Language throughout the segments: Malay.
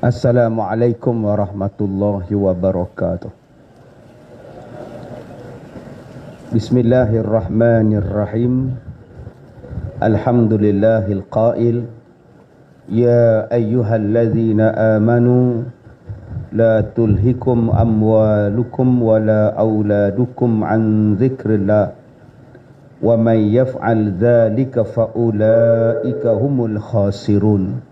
Assalamualaikum warahmatullahi wabarakatuh. Bismillahirrahmanirrahim. Alhamdulillahil qail, ya ayyuhalladzina amanu la tulhikum amwalukum wala auladukum an dzikrillah wa man yaf'al dzalika fa ulaika humul khasirun.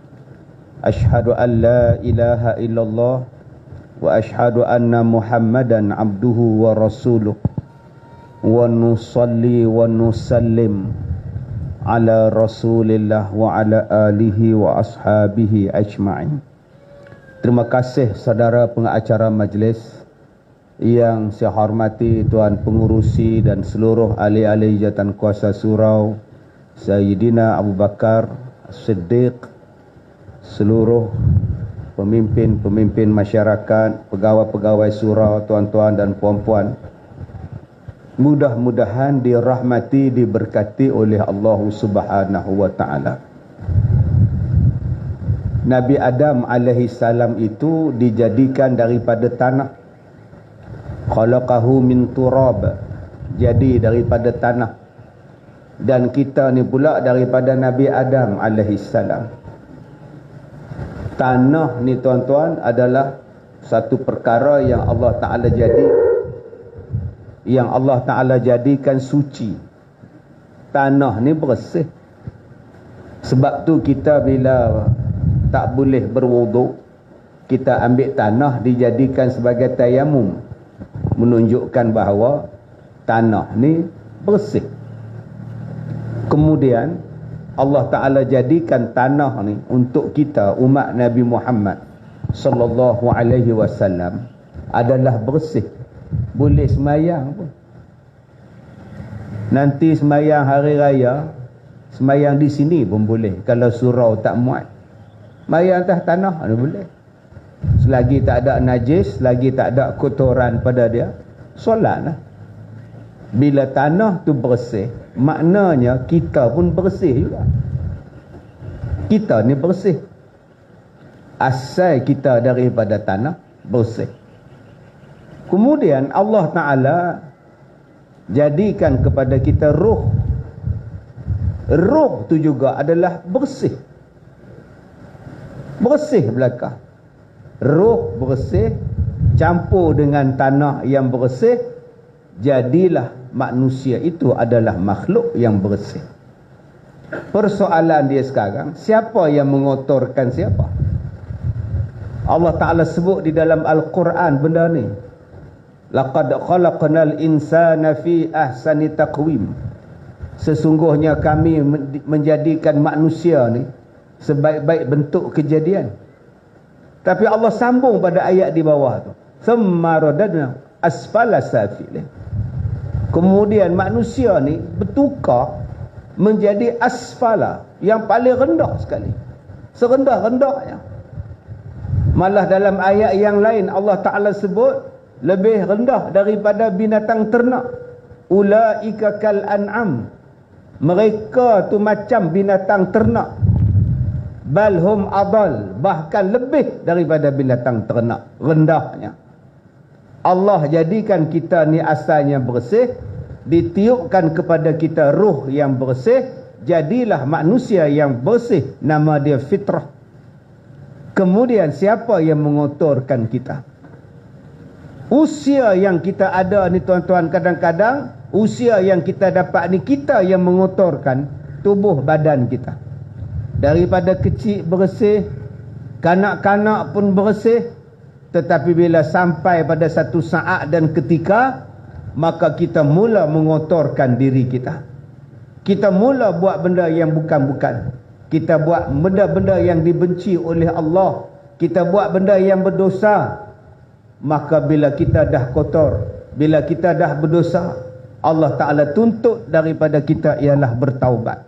Ashhadu an la ilaha illallah wa ashhadu anna Muhammadan abduhu wa rasuluh wa nusalli wa nusallim ala rasulillah wa ala alihi wa ashabihi ajma'in. Terima kasih saudara pengacara majlis yang saya hormati, Tuan Pengurusi dan seluruh ahli-ahli jawatan kuasa surau, Sayyidina Abu Bakar As-Siddiq, seluruh pemimpin-pemimpin masyarakat, pegawai-pegawai surau, tuan-tuan dan puan-puan. Mudah-mudahan dirahmati, diberkati oleh Allah Subhanahu wa taala. Nabi Adam alaihi salam itu dijadikan daripada tanah. Khalaqahu min turab, jadi daripada tanah. Dan kita ni pula daripada Nabi Adam alaihi salam. Tanah ni tuan-tuan adalah satu perkara yang Allah Ta'ala jadikan suci. Tanah ni bersih. Sebab tu kita bila tak boleh berwuduk, kita ambil tanah dijadikan sebagai tayamum, menunjukkan bahawa tanah ni bersih. Kemudian Allah Ta'ala jadikan tanah ni untuk kita umat Nabi Muhammad sallallahu alaihi wasallam adalah bersih. Boleh semayang pun. Nanti semayang hari raya, semayang di sini pun boleh. Kalau surau tak muat, semayang atas tanah ni boleh. Selagi tak ada najis, selagi tak ada kotoran pada dia, solatlah. Bila tanah tu bersih, maknanya kita pun bersih juga. Kita ni bersih. Asal kita daripada tanah bersih. Kemudian Allah Ta'ala jadikan kepada kita ruh. Ruh tu juga adalah bersih. Bersih belaka. Ruh bersih campur dengan tanah yang bersih, jadilah manusia itu adalah makhluk yang bersih. Persoalan dia sekarang, siapa yang mengotorkan siapa? Allah Ta'ala sebut di dalam Al-Quran benda ni. Laqad khalaqnal insana fi ahsani taqwim. Sesungguhnya kami menjadikan manusia ni sebaik-baik bentuk kejadian. Tapi Allah sambung pada ayat di bawah tu. Thumma radadna asfala safilin. Kemudian manusia ni bertukar menjadi asfala, yang paling rendah sekali. Serendah-rendahnya. Malah dalam ayat yang lain Allah Ta'ala sebut lebih rendah daripada binatang ternak. Ulaika kal an'am. Mereka tu macam binatang ternak. Balhum adal. Bahkan lebih daripada binatang ternak. Rendahnya. Allah jadikan kita ni asalnya bersih, ditiupkan kepada kita ruh yang bersih, jadilah manusia yang bersih, nama dia fitrah. Kemudian siapa yang mengotorkan kita? Usia yang kita ada ni tuan-tuan, kadang-kadang usia yang kita dapat ni kita yang mengotorkan tubuh badan kita. Daripada kecil bersih, kanak-kanak pun bersih, tetapi bila sampai pada satu saat dan ketika, maka kita mula mengotorkan diri kita. Kita mula buat benda yang bukan-bukan. kita buat benda-benda yang dibenci oleh Allah, kita buat benda yang berdosa, maka bila kita dah kotor, bila kita dah berdosa, Allah Ta'ala tuntut daripada kita ialah bertaubat.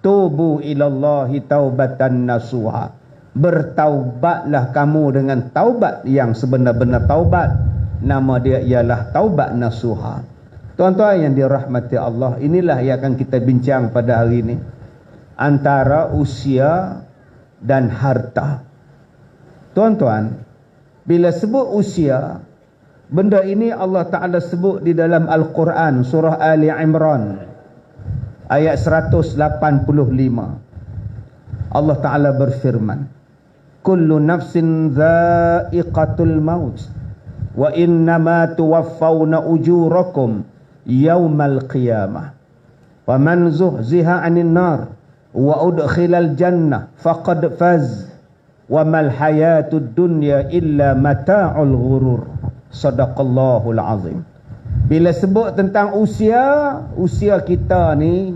Tubu ilallahi taubatan nasuha. Bertaubatlah kamu dengan taubat yang sebenar-benar taubat. Nama dia ialah taubat nasuha. Tuan-tuan yang dirahmati Allah, inilah yang akan kita bincang pada hari ini. Antara usia dan harta. Tuan-tuan, bila sebut usia, benda ini Allah Ta'ala sebut di dalam Al-Quran, surah Ali Imran, ayat 185. Allah Ta'ala berfirman, Kullu nafsin dha'iqatul maut, wa innama tuwaffawna ujurakum yawmal qiyamah. Wa man zuhziha 'anil nar wa udkhilal jannah faqad faz. Wa mal hayatud dunya illa mata'ul ghurur. Sadaqallahul azim. Bila sebut tentang usia kita ni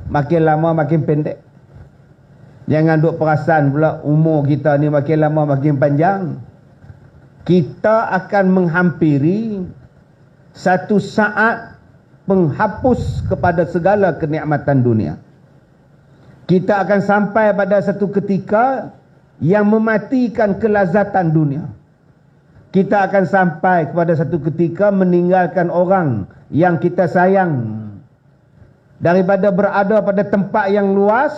makin lama makin pendek. Jangan duk perasan pula umur kita ni makin lama makin panjang. Kita akan menghampiri satu saat penghapus kepada segala kenikmatan dunia. Kita akan sampai pada satu ketika yang mematikan kelazatan dunia. Kita akan sampai kepada satu ketika meninggalkan orang yang kita sayang. Daripada berada pada tempat yang luas,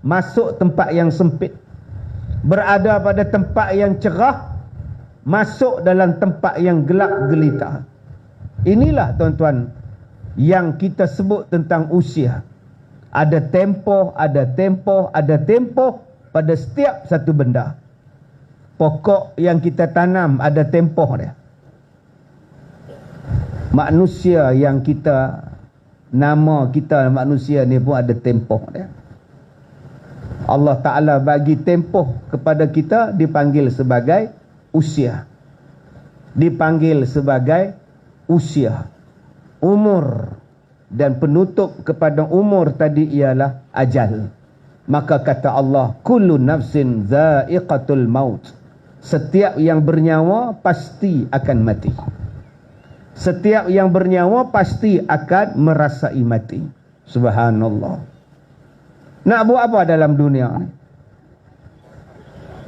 masuk tempat yang sempit. Berada pada tempat yang cerah, masuk dalam tempat yang gelap gelita. Inilah tuan-tuan yang kita sebut tentang usia. Ada tempoh, ada tempoh, ada tempoh pada setiap satu benda. Pokok yang kita tanam ada tempoh dia. Manusia yang kita, nama kita manusia ni pun ada tempoh dia. Allah Ta'ala bagi tempoh kepada kita dipanggil sebagai usia. Dipanggil sebagai usia. Umur. Dan penutup kepada umur tadi ialah ajal. Maka kata Allah, kullu nafsin dha'iqatul maut. Setiap yang bernyawa pasti akan mati. Setiap yang bernyawa pasti akan merasai mati. Subhanallah. Nak buat apa dalam dunia ni?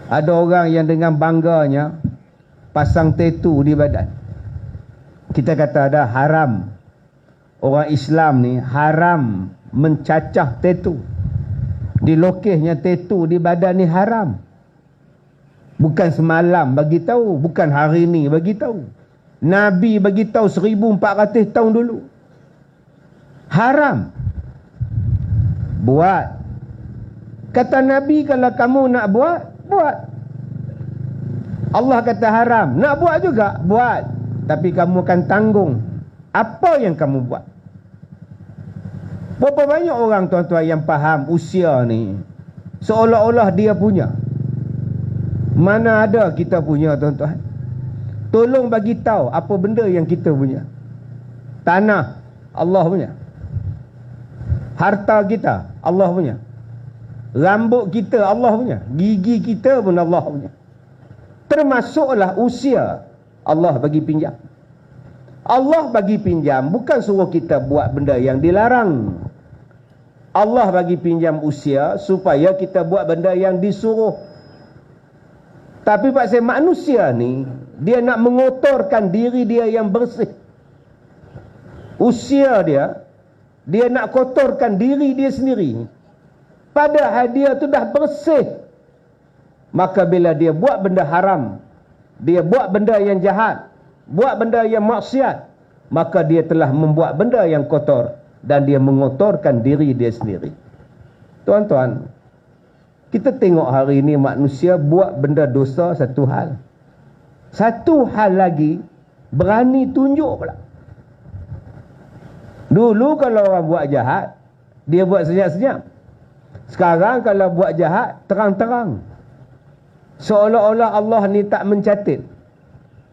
Ada orang yang dengan bangganya pasang tatu di badan. Kita kata dah haram. Orang Islam ni haram mencacah tatu. Dilukisnya tatu di badan ni haram. Bukan semalam bagi tahu, bukan hari ni bagi tahu. Nabi bagi tahu 1400 tahun dulu. Haram. Buat. Kata Nabi, kalau kamu nak buat, buat. Allah kata haram, nak buat juga, buat. Tapi kamu akan tanggung apa yang kamu buat. Berapa banyak orang tuan-tuan yang faham usia ni seolah-olah dia punya. Mana ada kita punya tuan-tuan. Tolong bagi tahu apa benda yang kita punya. Tanah Allah punya. Harta kita Allah punya. Rambut kita Allah punya. Gigi kita pun Allah punya. Termasuklah usia Allah bagi pinjam. Allah bagi pinjam bukan suruh kita buat benda yang dilarang. Allah bagi pinjam usia supaya kita buat benda yang disuruh. Tapi pasal manusia ni, dia nak mengotorkan diri dia yang bersih. Usia dia nak kotorkan diri dia sendiri. Padahal dia tu dah bersih. Maka bila dia buat benda haram, dia buat benda yang jahat, buat benda yang maksiat, maka dia telah membuat benda yang kotor dan dia mengotorkan diri dia sendiri. Tuan-tuan, kita tengok hari ini manusia buat benda dosa satu hal. Satu hal lagi, berani tunjuk pula. Dulu kalau orang buat jahat, dia buat senyap-senyap. Sekarang kalau buat jahat, terang-terang. Seolah-olah Allah ni tak mencatat.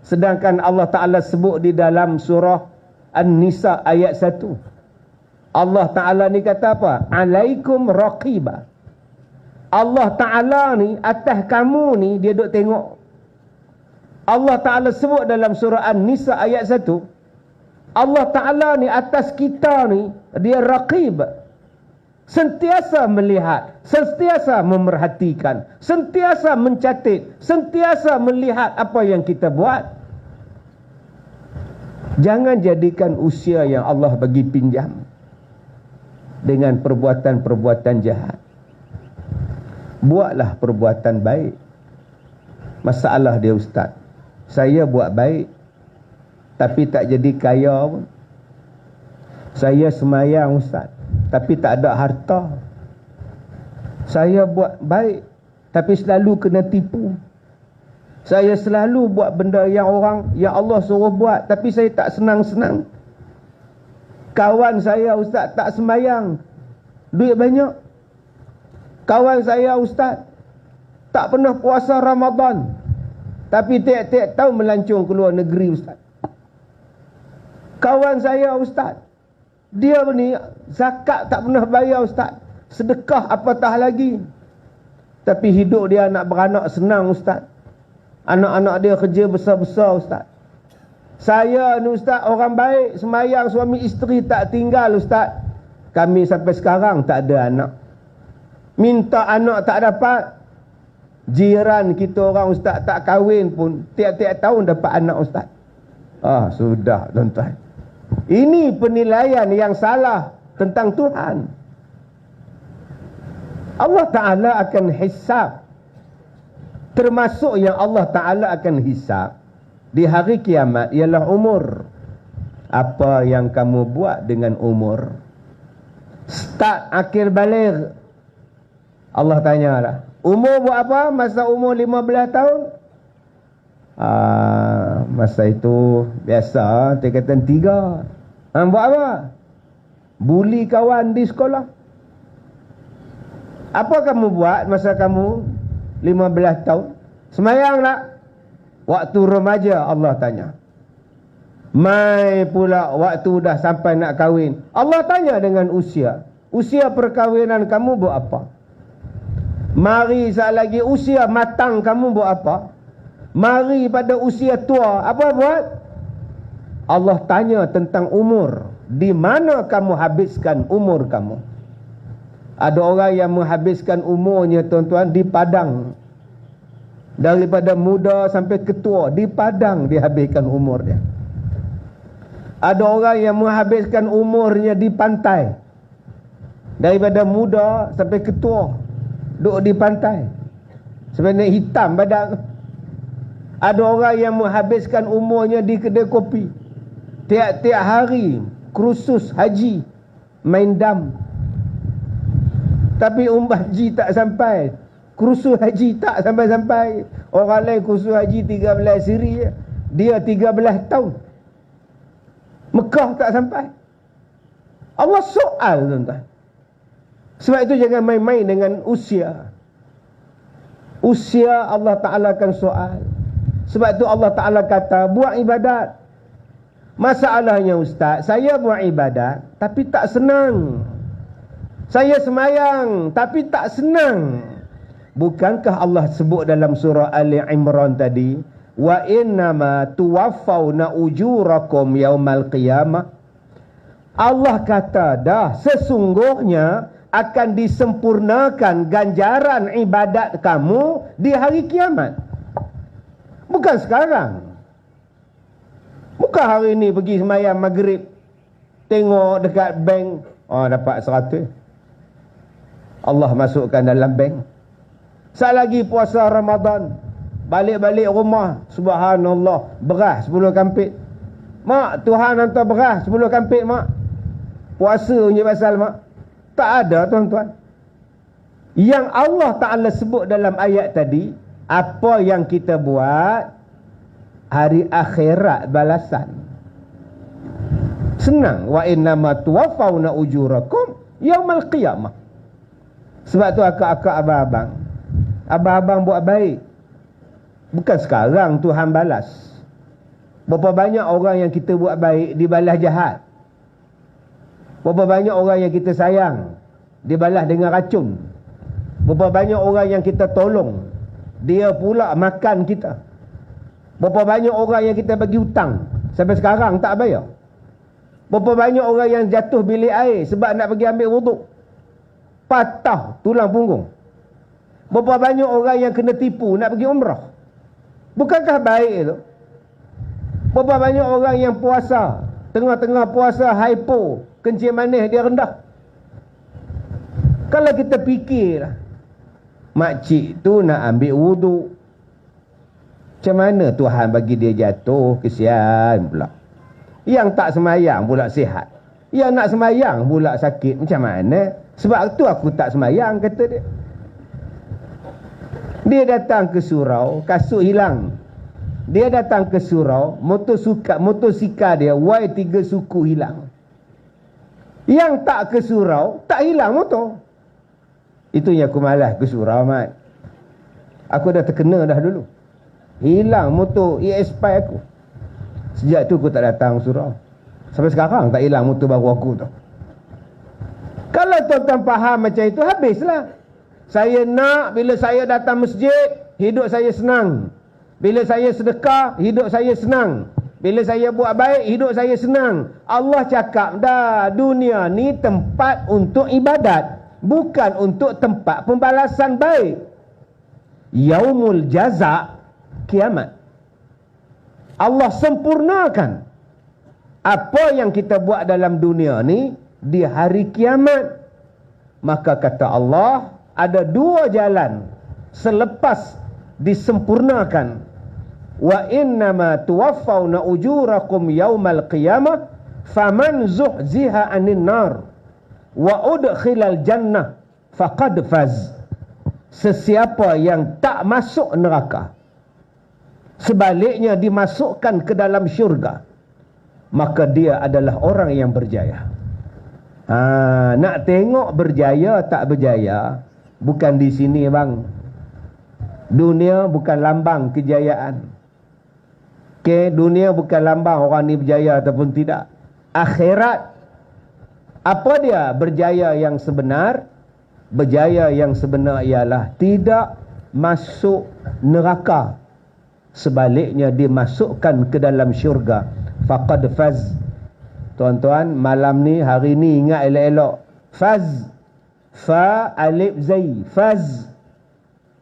Sedangkan Allah Ta'ala sebut di dalam surah An-Nisa ayat 1. Allah Ta'ala ni kata apa? Alaikum raqibah. Allah Ta'ala ni atas kamu ni dia duk tengok. Allah Ta'ala sebut dalam surah An-Nisa ayat 1, Allah Ta'ala ni atas kita ni dia raqib, sentiasa melihat, sentiasa memerhatikan, sentiasa mencatat, sentiasa melihat apa yang kita buat. Jangan jadikan usia yang Allah bagi pinjam dengan perbuatan-perbuatan jahat. Buatlah perbuatan baik. Masalah dia, ustaz, saya buat baik tapi tak jadi kaya pun. Saya semayang, ustaz, tapi tak ada harta. Saya buat baik tapi selalu kena tipu. Saya selalu buat benda yang Allah suruh buat tapi saya tak senang-senang. Kawan saya, ustaz, tak semayang, duit banyak. Kawan saya, ustaz, tak pernah puasa Ramadan tapi tiap-tiap tahun melancong ke luar negeri, ustaz. Kawan saya, ustaz, dia ni zakat tak pernah bayar, ustaz. Sedekah apatah lagi. Tapi hidup dia anak beranak senang, ustaz. Anak-anak dia kerja besar-besar, ustaz. Saya ni, ustaz, orang baik, semayang, suami isteri tak tinggal, ustaz. Kami sampai sekarang tak ada anak. Minta anak tak dapat. Jiran kita orang, ustaz, tak kahwin pun tiap-tiap tahun dapat anak, ustaz. Sudah, tuan-tuan. Ini penilaian yang salah tentang Tuhan. Allah Ta'ala akan hisab. Termasuk yang Allah Ta'ala akan hisab di hari kiamat ialah umur. Apa yang kamu buat dengan umur? Start akhir balik. Allah tanya lah, umur buat apa masa umur 15 tahun? Masa itu biasa tingkatan 3. Buat apa? Buli kawan di sekolah. Apa kamu buat masa kamu 15 tahun? Semayang tak? Waktu remaja Allah tanya. Mai pula waktu dah sampai nak kahwin, Allah tanya dengan usia. Usia perkahwinan kamu buat apa? Mari saat lagi usia matang kamu buat apa? Mari pada usia tua apa buat? Allah tanya tentang umur. Di mana kamu habiskan umur kamu? Ada orang yang menghabiskan umurnya, tuan-tuan, di padang. Daripada muda sampai ketua, di padang dihabiskan umur dia. Ada orang yang menghabiskan umurnya di pantai. Daripada muda sampai ketua, duduk di pantai. Sebenarnya hitam badan. Ada orang yang menghabiskan umurnya di kedai kopi. Tiap-tiap hari kursus haji, main dam. Tapi haji tak sampai, kursus haji tak sampai-sampai. Orang lain kursus haji 13 siri, dia 13 tahun. Mekah tak sampai. Allah soal, tuan-tuan. Sebab itu jangan main-main dengan usia. Usia Allah Ta'ala akan soal. Sebab itu Allah Ta'ala kata, buat ibadat. Masalahnya, ustaz, saya buat ibadat tapi tak senang. Saya semayang tapi tak senang. Bukankah Allah sebut dalam surah Ali Imran tadi, wa innama tuwaffawna ujurakum yaumal qiyamah? Allah kata dah, sesungguhnya akan disempurnakan ganjaran ibadat kamu di hari kiamat. Bukan sekarang. Bukan hari ni pergi semayang maghrib, tengok dekat bank, dapat 100. Allah masukkan dalam bank. Saat lagi puasa Ramadan, balik-balik rumah, subhanallah, beras 10 kampit. Mak, Tuhan hantar beras 10 kampit, mak. Puasa punya pasal, mak. Tak ada, tuan-tuan. Yang Allah Ta'ala sebut dalam ayat tadi, apa yang kita buat, hari akhirat balasan. Senang. Wa innama tuwaffawna ujurakum yaumal qiyamah. Sebab tu akak-akak abang-abang, abang-abang buat baik. Bukan sekarang Tuhan balas. Berapa banyak orang yang kita buat baik dibalas jahat. Berapa banyak orang yang kita sayang dibalas dengan racun. Berapa banyak orang yang kita tolong, dia pula makan kita. Berapa banyak orang yang kita bagi hutang, sampai sekarang tak bayar. Berapa banyak orang yang jatuh bilik air sebab nak pergi ambil wuduk, patah tulang punggung. Berapa banyak orang yang kena tipu nak pergi umrah. Bukankah baik itu? Berapa banyak orang yang puasa, tengah-tengah puasa hypo, kencing manis dia rendah. Kalau kita fikirlah, makcik tu nak ambil wuduk, macam mana Tuhan bagi dia jatuh, kesian pula. Yang tak semayang pula sihat, yang nak semayang pula sakit, macam mana? Sebab tu aku tak semayang, kata dia. Dia datang ke surau, kasut hilang. Dia datang ke surau, motosikal dia Y3 suku hilang. Yang tak ke surau, tak hilang motor. Itu yang aku malas ke surau, Mat. Aku dah terkena dah dulu. Hilang motor ES5 aku. Sejak tu aku tak datang surau. Sampai sekarang tak hilang motor baru aku tu. Kalau tuan-tuan faham macam itu, habislah. Saya nak bila saya datang masjid, hidup saya senang. Bila saya sedekah, hidup saya senang. Bila saya buat baik, hidup saya senang. Allah cakap dah, dunia ni tempat untuk ibadat, bukan untuk tempat pembalasan baik. Yaumul jaza', kiamat. Allah sempurnakan apa yang kita buat dalam dunia ni di hari kiamat. Maka kata Allah, ada dua jalan selepas disempurnakan. Wa innama tuwaffawna ujurakum yaumal qiyamah faman zuhziha 'anil nar wa udkhilal jannah faqad faz. Sesiapa yang tak masuk neraka, sebaliknya dimasukkan ke dalam syurga, maka dia adalah orang yang berjaya. Nak tengok berjaya tak berjaya, bukan di sini bang. Dunia bukan lambang kejayaan. Dunia bukan lambang orang ni berjaya ataupun tidak. Akhirat, apa dia berjaya yang sebenar? Berjaya yang sebenar ialah tidak masuk neraka, sebaliknya dimasukkan ke dalam syurga. Faqad faz. Tuan-tuan, malam ni, hari ni ingat elok-elok. Faz, fa alif zai, faz.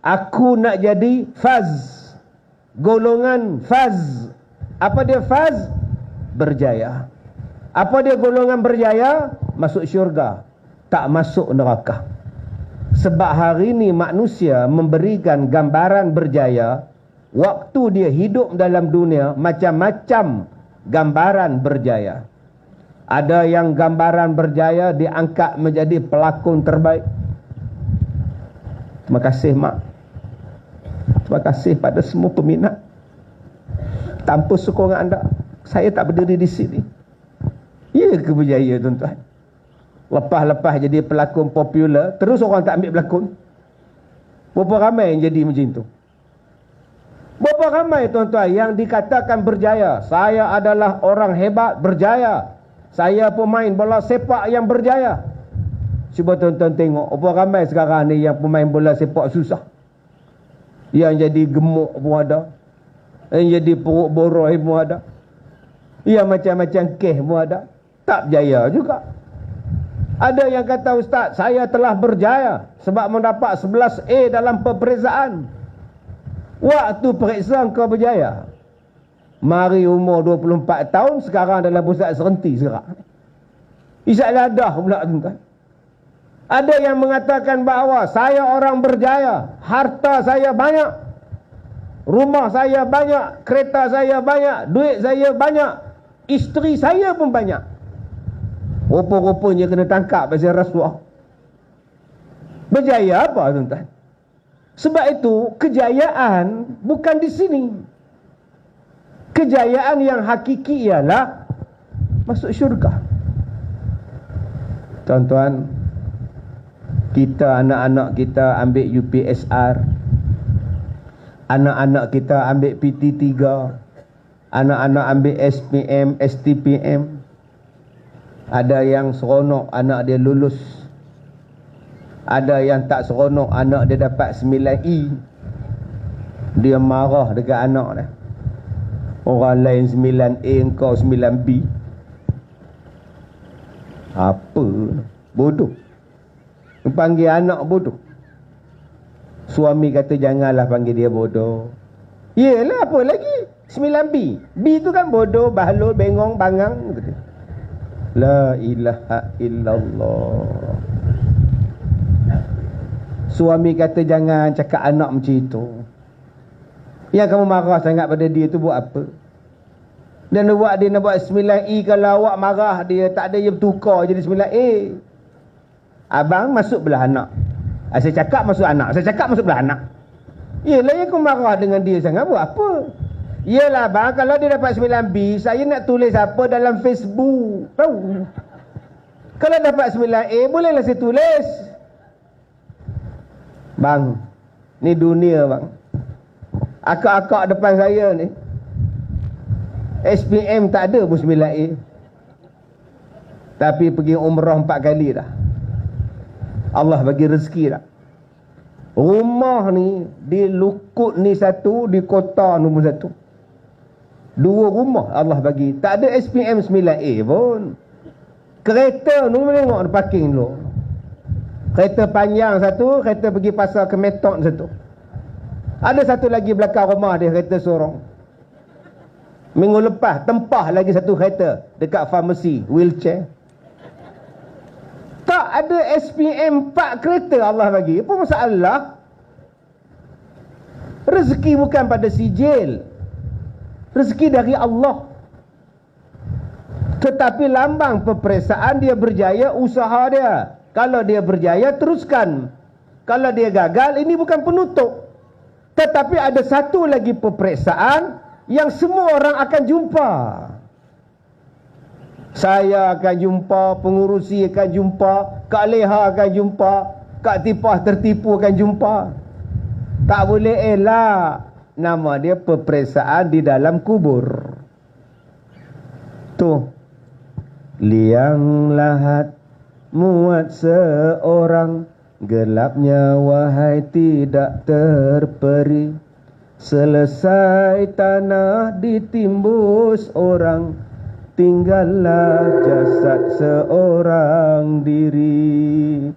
Aku nak jadi faz, golongan faz. Apa dia faz? Berjaya. Apa dia golongan berjaya? Masuk syurga, tak masuk neraka. Sebab hari ni manusia memberikan gambaran berjaya. Waktu dia hidup dalam dunia, macam-macam gambaran berjaya. Ada yang gambaran berjaya diangkat menjadi pelakon terbaik. Terima kasih mak. Terima kasih pada semua peminat. Tanpa sokongan anda, saya tak berdiri di sini. Ya ke berjaya tuan-tuan? Lepas-lepas jadi pelakon popular, terus orang tak ambil pelakon. Berapa ramai yang jadi macam tu? Berapa ramai tuan-tuan yang dikatakan berjaya? Saya adalah orang hebat, berjaya. Saya pemain bola sepak yang berjaya. Cuba tuan-tuan tengok, berapa ramai sekarang ni yang pemain bola sepak susah. Yang jadi gemuk pun ada. Yang jadi perut boroi pun ada. Yang macam-macam kes pun ada. Tak berjaya juga. Ada yang kata, Ustaz, saya telah berjaya sebab mendapat 11A dalam peperiksaan. Waktu periksa kau berjaya. Mari umur 24 tahun, sekarang dalam pusat serenti sekarang. Isyak ladah pula tuan-tuan. Ada yang mengatakan bahawa saya orang berjaya, harta saya banyak, rumah saya banyak, kereta saya banyak, duit saya banyak, isteri saya pun banyak. Rupa-rupanya kena tangkap pasal rasuah. Berjaya apa tuan-tuan? Sebab itu kejayaan bukan di sini. Kejayaan yang hakiki ialah masuk syurga. Tuan-tuan, kita, anak-anak kita ambil UPSR, anak-anak kita ambil PT3, anak-anak ambil SPM, STPM. Ada yang seronok anak dia lulus. Ada yang tak seronok anak dia dapat 9E. Dia marah dekat anak dia. Orang lain 9A, engkau 9B. Apa? Bodoh. Panggil anak bodoh. Suami kata janganlah panggil dia bodoh. Yelah, apa lagi? 9B. B tu kan bodoh, bahlul, bengong, bangang. La ilaha illallah. Suami kata jangan cakap anak macam itu. Yang kamu marah sangat pada dia tu buat apa? Dan dia nak buat 9E. Kalau awak marah dia, tak ada, dia bertukar jadi 9A. Abang masuk belah anak. Saya cakap masuk anak. Saya cakap masuk belah anak. Yelah, yang kau marah dengan dia sangat buat apa? Yelah bang, kalau dia dapat 9B, saya nak tulis apa dalam Facebook. Tahu? Kalau dapat 9A, bolehlah saya tulis. Bang, ni dunia bang. Akak-akak depan saya ni, SPM tak ada pun 9A. Tapi pergi umrah 4 kali dah. Allah bagi rezeki dah. Rumah ni di Lukut ni satu, di kota nombor 1. 2 rumah Allah bagi. Tak ada SPM 9A pun. Kereta ni tengok di parking dulu. Kereta panjang satu, kereta pergi pasar ke Metok satu. Ada satu lagi belakang rumah dia, kereta sorong. Minggu lepas tempah lagi satu kereta dekat farmasi, wheelchair. Tak ada SPM 4 kereta Allah bagi. Apa masalah? Rezeki bukan pada sijil. Rezeki dari Allah. Tetapi lambang peperiksaan dia berjaya, usaha dia. Kalau dia berjaya, teruskan. Kalau dia gagal, ini bukan penutup. Tetapi ada satu lagi peperiksaan yang semua orang akan jumpa. Saya akan jumpa, pengurusi akan jumpa, Kak Leha akan jumpa, Kak Tipah tertipu akan jumpa. Tak boleh elak. Nama dia peperiksaan di dalam kubur. Tuh. Liang lahat muat seorang, gelapnya wahai tidak terperi. Selesai tanah ditimbus orang, tinggallah jasad seorang diri.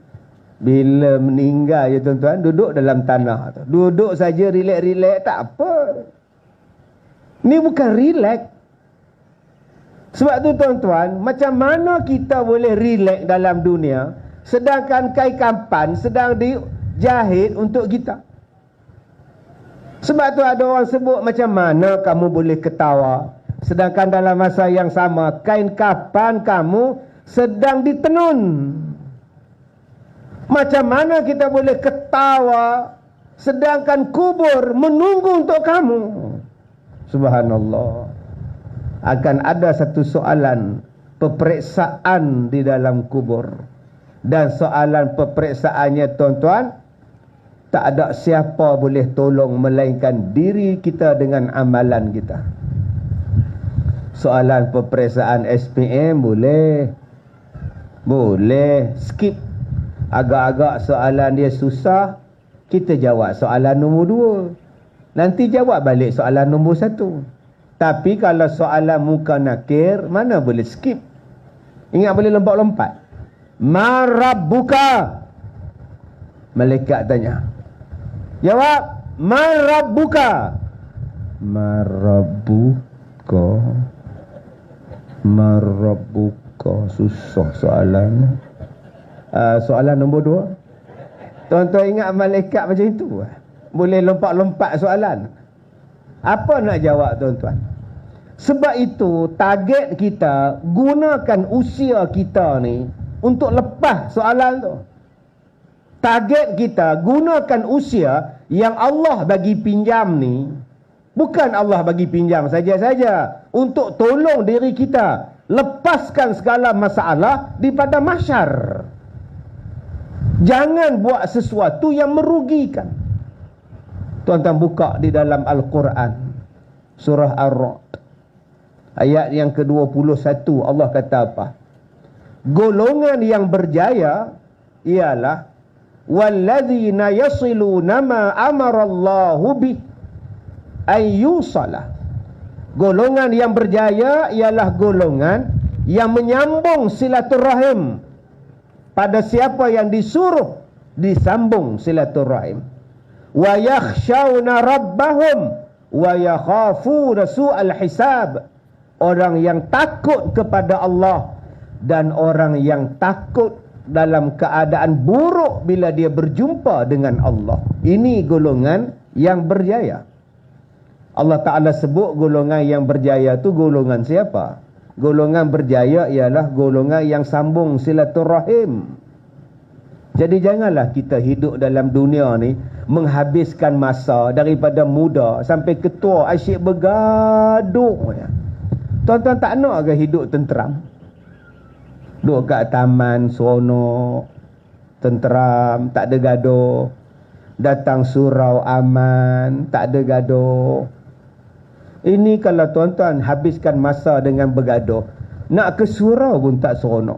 Bila meninggal ya tuan-tuan, duduk dalam tanah tu. Duduk saja relax-relax tak apa. Ni bukan relax. Sebab tu tuan-tuan, macam mana kita boleh relax dalam dunia sedangkan kain kampan sedang dijahit untuk kita? Sebab tu ada orang sebut, macam mana kamu boleh ketawa sedangkan dalam masa yang sama kain kapan kamu sedang ditenun? Macam mana kita boleh ketawa sedangkan kubur menunggu untuk kamu? Subhanallah. Akan ada satu soalan peperiksaan di dalam kubur. Dan soalan peperiksaannya tuan-tuan, tak ada siapa boleh tolong melainkan diri kita dengan amalan kita. Soalan peperiksaan SPM boleh. Boleh skip. Agak-agak soalan dia susah, kita jawab soalan nombor 2. Nanti jawab balik soalan nombor 1. Tapi kalau soalan muka nakir, mana boleh skip. Ingat boleh lompat-lompat. Marabbuka. Malaikat tanya. Jawab, Marabbuka. Marabbuka. Marabbuka. Susah soalan. Soalan nombor 2. Tuan-tuan ingat malaikat macam itu? Boleh lompat-lompat soalan. Apa nak jawab tuan-tuan? Sebab itu target kita, gunakan usia kita ni untuk lepas soalan tu. Target kita, gunakan usia yang Allah bagi pinjam ni. Bukan Allah bagi pinjam saja-saja, untuk tolong diri kita lepaskan segala masalah di pada mahsyar. Jangan buat sesuatu yang merugikan. Tuan-tuan buka di dalam Al-Quran, surah Ar-Ra'd, ayat yang ke-21. Allah kata apa? Golongan yang berjaya ialah walladzina yasiluna ma amarallahu bih ayyusala. Golongan yang berjaya ialah golongan yang menyambung silaturahim pada siapa yang disuruh disambung silaturahim. Wa yakhshawna rabbahum wa yakhafuna su'al hisab. Orang yang takut kepada Allah dan orang yang takut dalam keadaan buruk bila dia berjumpa dengan Allah. Ini golongan yang berjaya. Allah Ta'ala sebut golongan yang berjaya tu golongan siapa? Golongan berjaya ialah golongan yang sambung silaturahim. Jadi janganlah kita hidup dalam dunia ni menghabiskan masa daripada muda sampai ketua asyik bergaduh. Tuan-tuan tak nak ke hidup tenteram? Duduk kat taman seronok, tenteram, tak ada gaduh. Datang surau aman, tak ada gaduh. Ini kalau tuan-tuan habiskan masa dengan bergaduh, nak ke surau pun tak seronok.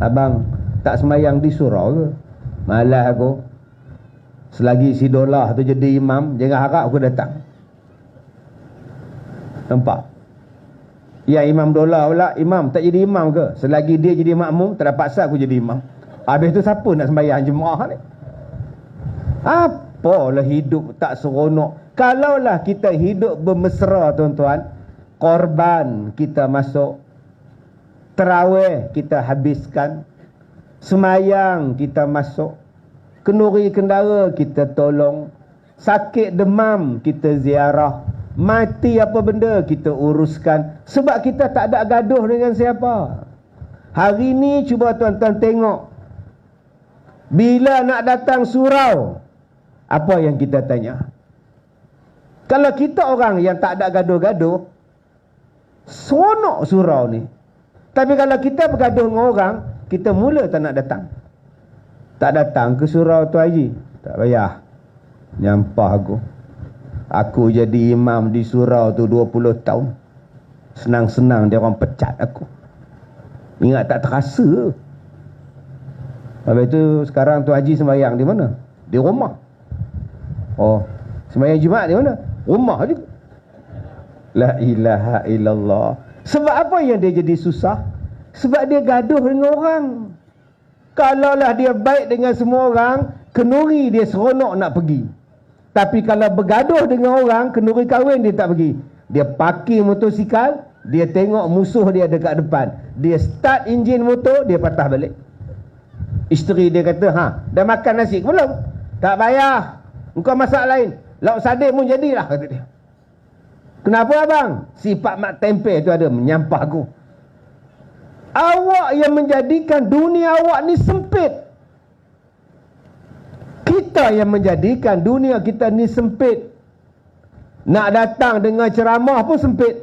Abang tak semayang di surau ke? Malas aku. Selagi si Dolah tu jadi imam, jangan harap aku datang. Nampak? Ya, Imam Dolah pula, imam tak jadi imam ke? Selagi dia jadi makmum, tak paksa aku jadi imam. Habis tu siapa nak sembahyang jemaah ni? Apalah hidup tak seronok. Kalaulah kita hidup bermesra tuan-tuan, korban kita masuk, terawih kita habiskan, semayang kita masuk, kenduri kendara kita tolong, sakit demam kita ziarah, mati apa benda kita uruskan. Sebab kita tak ada gaduh dengan siapa. Hari ni cuba tuan-tuan tengok, bila nak datang surau, apa yang kita tanya? Kalau kita orang yang tak ada gaduh-gaduh, seronok surau ni. Tapi kalau kita bergaduh dengan orang, kita mula tak nak datang. Tak datang ke surau tu Haji, tak payah, nyampah aku. Aku jadi imam di surau tu 20 tahun. Senang-senang dia orang pecat aku. Ingat tak terasa. Habis tu sekarang tu Haji sembahyang di mana? Di rumah. Oh, sembahyang Jumaat di mana? Rumah juga. La ilaha illallah. Sebab apa yang dia jadi susah? Sebab dia gaduh dengan orang. Kalaulah dia baik dengan semua orang, kenduri dia seronok nak pergi. Tapi kalau bergaduh dengan orang, kenduri kahwin dia tak pergi. Dia parking motosikal, dia tengok musuh dia dekat depan, dia start enjin motor, dia patah balik. Isteri dia kata, dah makan nasi ke belum? Tak payah, engkau masak lain. Lauk sadik pun jadilah, kata dia. Kenapa abang? Sifat mak tempe tu ada, menyampah aku. Awak yang menjadikan dunia awak ni sempit. Kita yang menjadikan dunia kita ni sempit. Nak datang dengar ceramah pun sempit.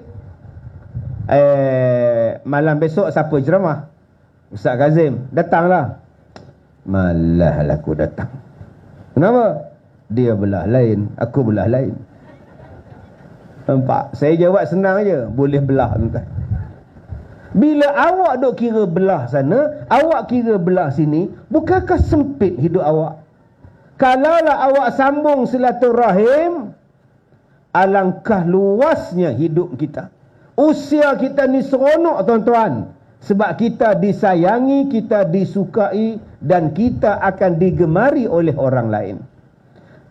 Malam besok siapa ceramah? Ustaz Kazim. Datanglah. Malah aku datang. Kenapa? Dia belah lain, aku belah lain. Nampak? Saya jawab senang je. Boleh belah tuan. Bila awak duk kira belah sana, awak kira belah sini, bukankah sempit hidup awak? Kalaulah awak sambung silaturahim, alangkah luasnya hidup kita. Usia kita ni seronok tuan-tuan. Sebab kita disayangi, kita disukai, dan kita akan digemari oleh orang lain.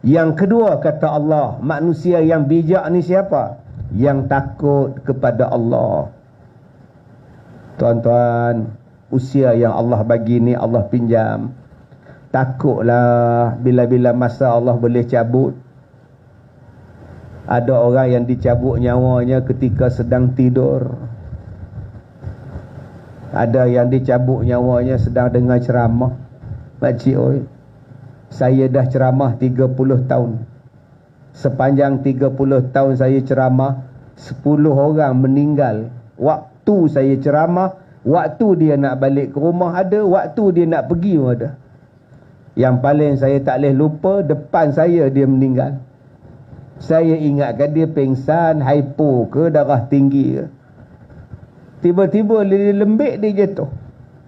Yang kedua kata Allah, manusia yang bijak ni siapa? Yang takut kepada Allah. Tuan-tuan, usia yang Allah bagi ni Allah pinjam. Takutlah bila-bila masa Allah boleh cabut. Ada orang yang dicabut nyawanya ketika sedang tidur. Ada yang dicabut nyawanya sedang dengar ceramah. Makcik oi, saya dah ceramah 30 tahun. Sepanjang 30 tahun saya ceramah, 10 orang meninggal. Waktu saya ceramah, waktu dia nak balik ke rumah ada, waktu dia nak pergi pun ada. Yang paling saya tak boleh lupa, depan saya dia meninggal. Saya ingatkan dia pengsan, hypo ke, darah tinggi ke. Tiba-tiba dia lembik, dia jatuh.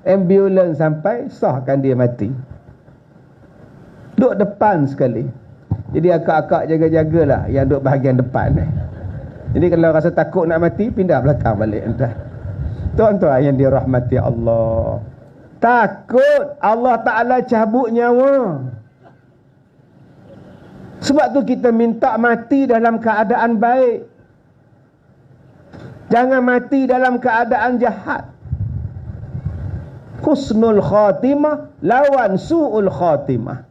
Ambulans sampai, sahkan dia mati. Duduk depan sekali. Jadi akak-akak jaga-jagalah yang duduk bahagian depan. Jadi kalau rasa takut nak mati, pindah belakang balik entah. Tuan-tuan yang dirahmati Allah, takut Allah Ta'ala cabut nyawa. Sebab tu kita minta mati dalam keadaan baik. Jangan mati dalam keadaan jahat. Husnul khatimah lawan su'ul khatimah.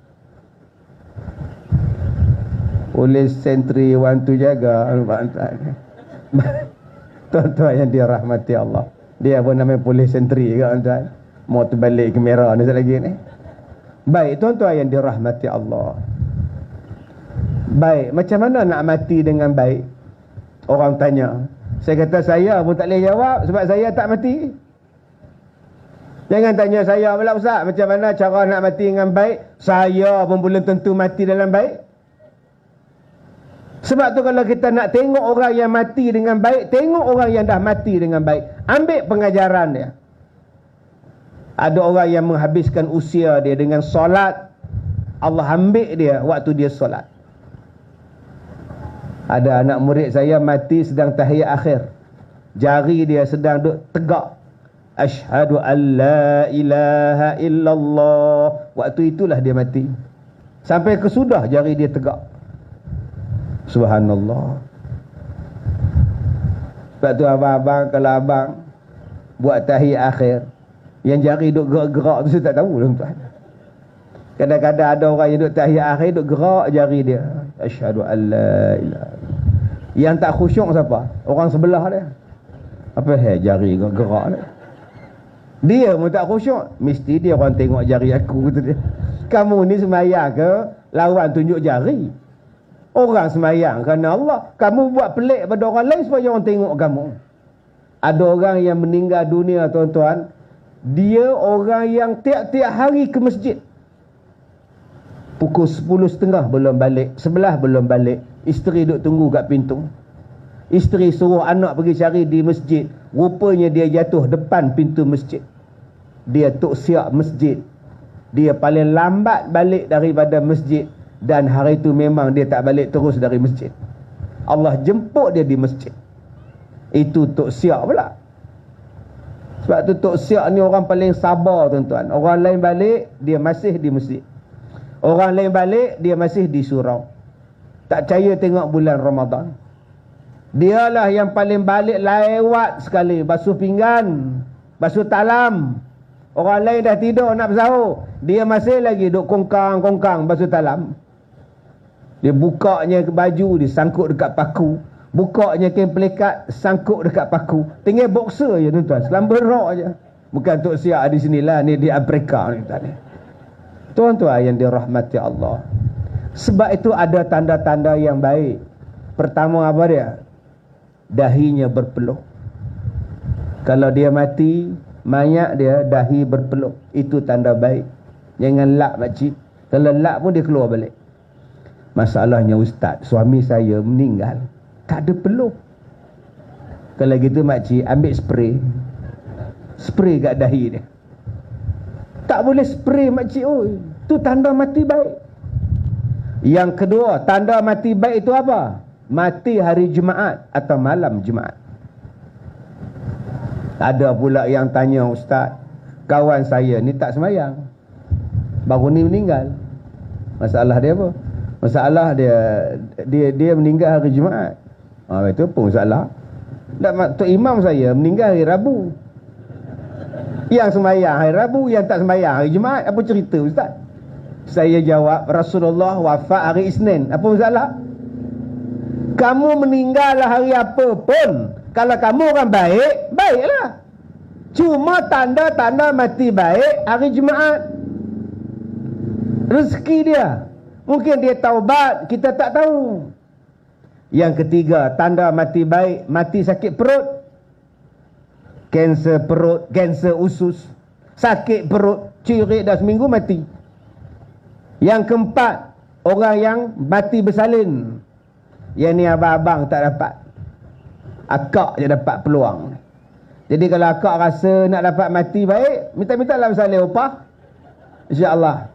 Polis sentri wantu jaga. Tuan-tuan yang dirahmati Allah, dia pun namanya polis sentri juga tuan-tuan. Mau terbalik kamera ni sekali lagi ni. Baik tuan-tuan yang dirahmati Allah. Baik, macam mana nak mati dengan baik? Orang tanya. Saya kata saya pun tak boleh jawab sebab saya tak mati. Jangan tanya saya pula Ustaz, macam mana cara nak mati dengan baik? Saya pun belum tentu mati dalam baik. Sebab tu kalau kita nak tengok orang yang mati dengan baik, tengok orang yang dah mati dengan baik. Ambil pengajaran dia. Ada orang yang menghabiskan usia dia dengan solat, Allah ambil dia waktu dia solat. Ada anak murid saya mati sedang tahiyat akhir. Jari dia sedang duk tegak. Asyhadu an la ilaha illallah. Waktu itulah dia mati. Sampai kesudah jari dia tegak. Subhanallah. Sebab tu abang-abang, kalau abang buat tahiyat akhir, yang jari duk gerak-gerak tu saya tak tahu tuan-tuan. Kadang-kadang ada orang yang duk tahiyat akhir duk gerak jari dia. Asyhadu an la ilaha. Yang tak khusyuk siapa? Orang sebelah dia. Apa jari gerak dia? Dia pun tak khusyuk. Mesti dia orang tengok jari aku tu dia. Kamu ni semayang ke lawan tunjuk jari? Orang semayang kerana Allah. Kamu buat pelik pada orang lain supaya orang tengok kamu. Ada orang yang meninggal dunia tuan-tuan, dia orang yang tiap-tiap hari ke masjid. Pukul 10.30 belum balik, 11 belum balik. Isteri duk tunggu kat pintu. Isteri suruh anak pergi cari di masjid. Rupanya dia jatuh depan pintu masjid. Dia tok siap masjid. Dia paling lambat balik daripada masjid. Dan hari itu memang dia tak balik terus dari masjid. Allah jemput dia di masjid. Itu tok siap pula. Sebab tu tok siap ni orang paling sabar tuan-tuan. Orang lain balik, dia masih di masjid. Orang lain balik, dia masih di surau. Tak percaya tengok bulan Ramadan. Dialah yang paling balik lewat sekali. Basuh pinggan, basuh talam. Orang lain dah tidur nak bersahur, dia masih lagi duk kongkang-kongkang basuh talam. Dia bukanya baju, dia sangkut dekat paku. Bukanya kain pelikat, sangkut dekat paku. Tinggal boxer je tuan-tuan, selamba rok je. Bukan tok siap di sinilah, ni di Afrika ni tuan-tuan. Tuan-tuan yang dirahmati Allah. Sebab itu ada tanda-tanda yang baik. Pertama apa dia? Dahinya berpeluh. Kalau dia mati, mayat dia dahi berpeluh. Itu tanda baik. Jangan lap makcik. Kalau lap pun dia keluar balik. Masalahnya ustaz, suami saya meninggal, tak ada peluh. Kalau gitu makcik, ambil spray. Spray kat dahi dia. Tak boleh spray makcik. Oh, tu tanda mati baik. Yang kedua, tanda mati baik itu apa? Mati hari Jumaat atau malam Jumaat. Ada pula yang tanya, ustaz, kawan saya ni tak semayang, baru ni meninggal. Masalah dia apa? Masalah dia meninggal hari Jumaat. Itu pun masalah. Tok imam saya meninggal hari Rabu. Yang semayang hari Rabu, yang tak semayang hari Jumaat. Apa cerita ustaz? Saya jawab, Rasulullah wafat hari Isnin. Apa masalah? Kamu meninggal hari apa pun, kalau kamu orang baik, baiklah. Cuma tanda-tanda mati baik hari Jumaat. Rezeki dia. Mungkin dia taubat, kita tak tahu. Yang ketiga, tanda mati baik, mati sakit perut. Kanser perut, kanser usus, sakit perut, cirit dah seminggu mati. Yang keempat, orang yang mati bersalin. Yang ni abang-abang tak dapat. Akak je dapat peluang. Jadi kalau akak rasa nak dapat mati baik, minta-minta lah bersalin upah. InsyaAllah.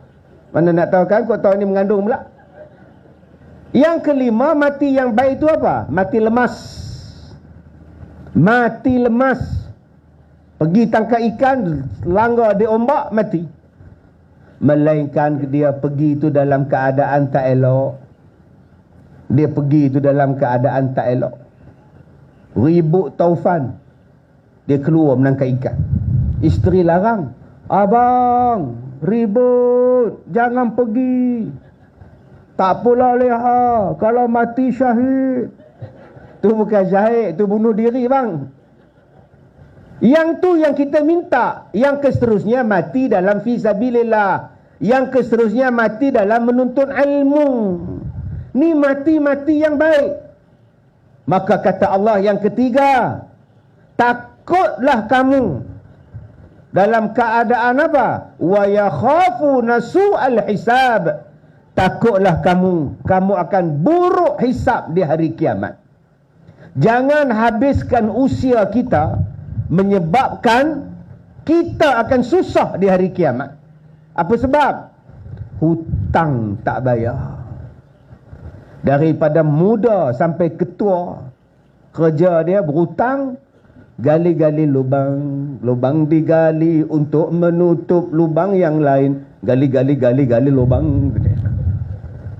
Mana nak tahu kan, kau tahu ni mengandung pula. Yang kelima, mati yang baik itu apa? Mati lemas. Mati lemas. Pergi tangkap ikan, langgar di ombak, mati. Melainkan dia pergi itu dalam keadaan tak elok. Dia pergi itu dalam keadaan tak elok. Ribut taufan, dia keluar menangkap ikan. Isteri larang, abang ribut, jangan pergi. Tak pula leha, kalau mati syahid. Tu bukan syahid, tu bunuh diri bang. Yang tu yang kita minta. Yang seterusnya mati dalam fisabilillah. Yang seterusnya mati dalam menuntut ilmu. Ni mati-mati yang baik. Maka kata Allah yang ketiga, takutlah kamu dalam keadaan apa? Wa yakhafuna su'al hisab. Takutlah kamu akan buruk hisab di hari kiamat. Jangan habiskan usia kita menyebabkan kita akan susah di hari kiamat. Apa sebab? Hutang tak bayar. Daripada muda sampai ketua, kerja dia berhutang, gali-gali lubang. Lubang digali untuk menutup lubang yang lain. Gali lubang.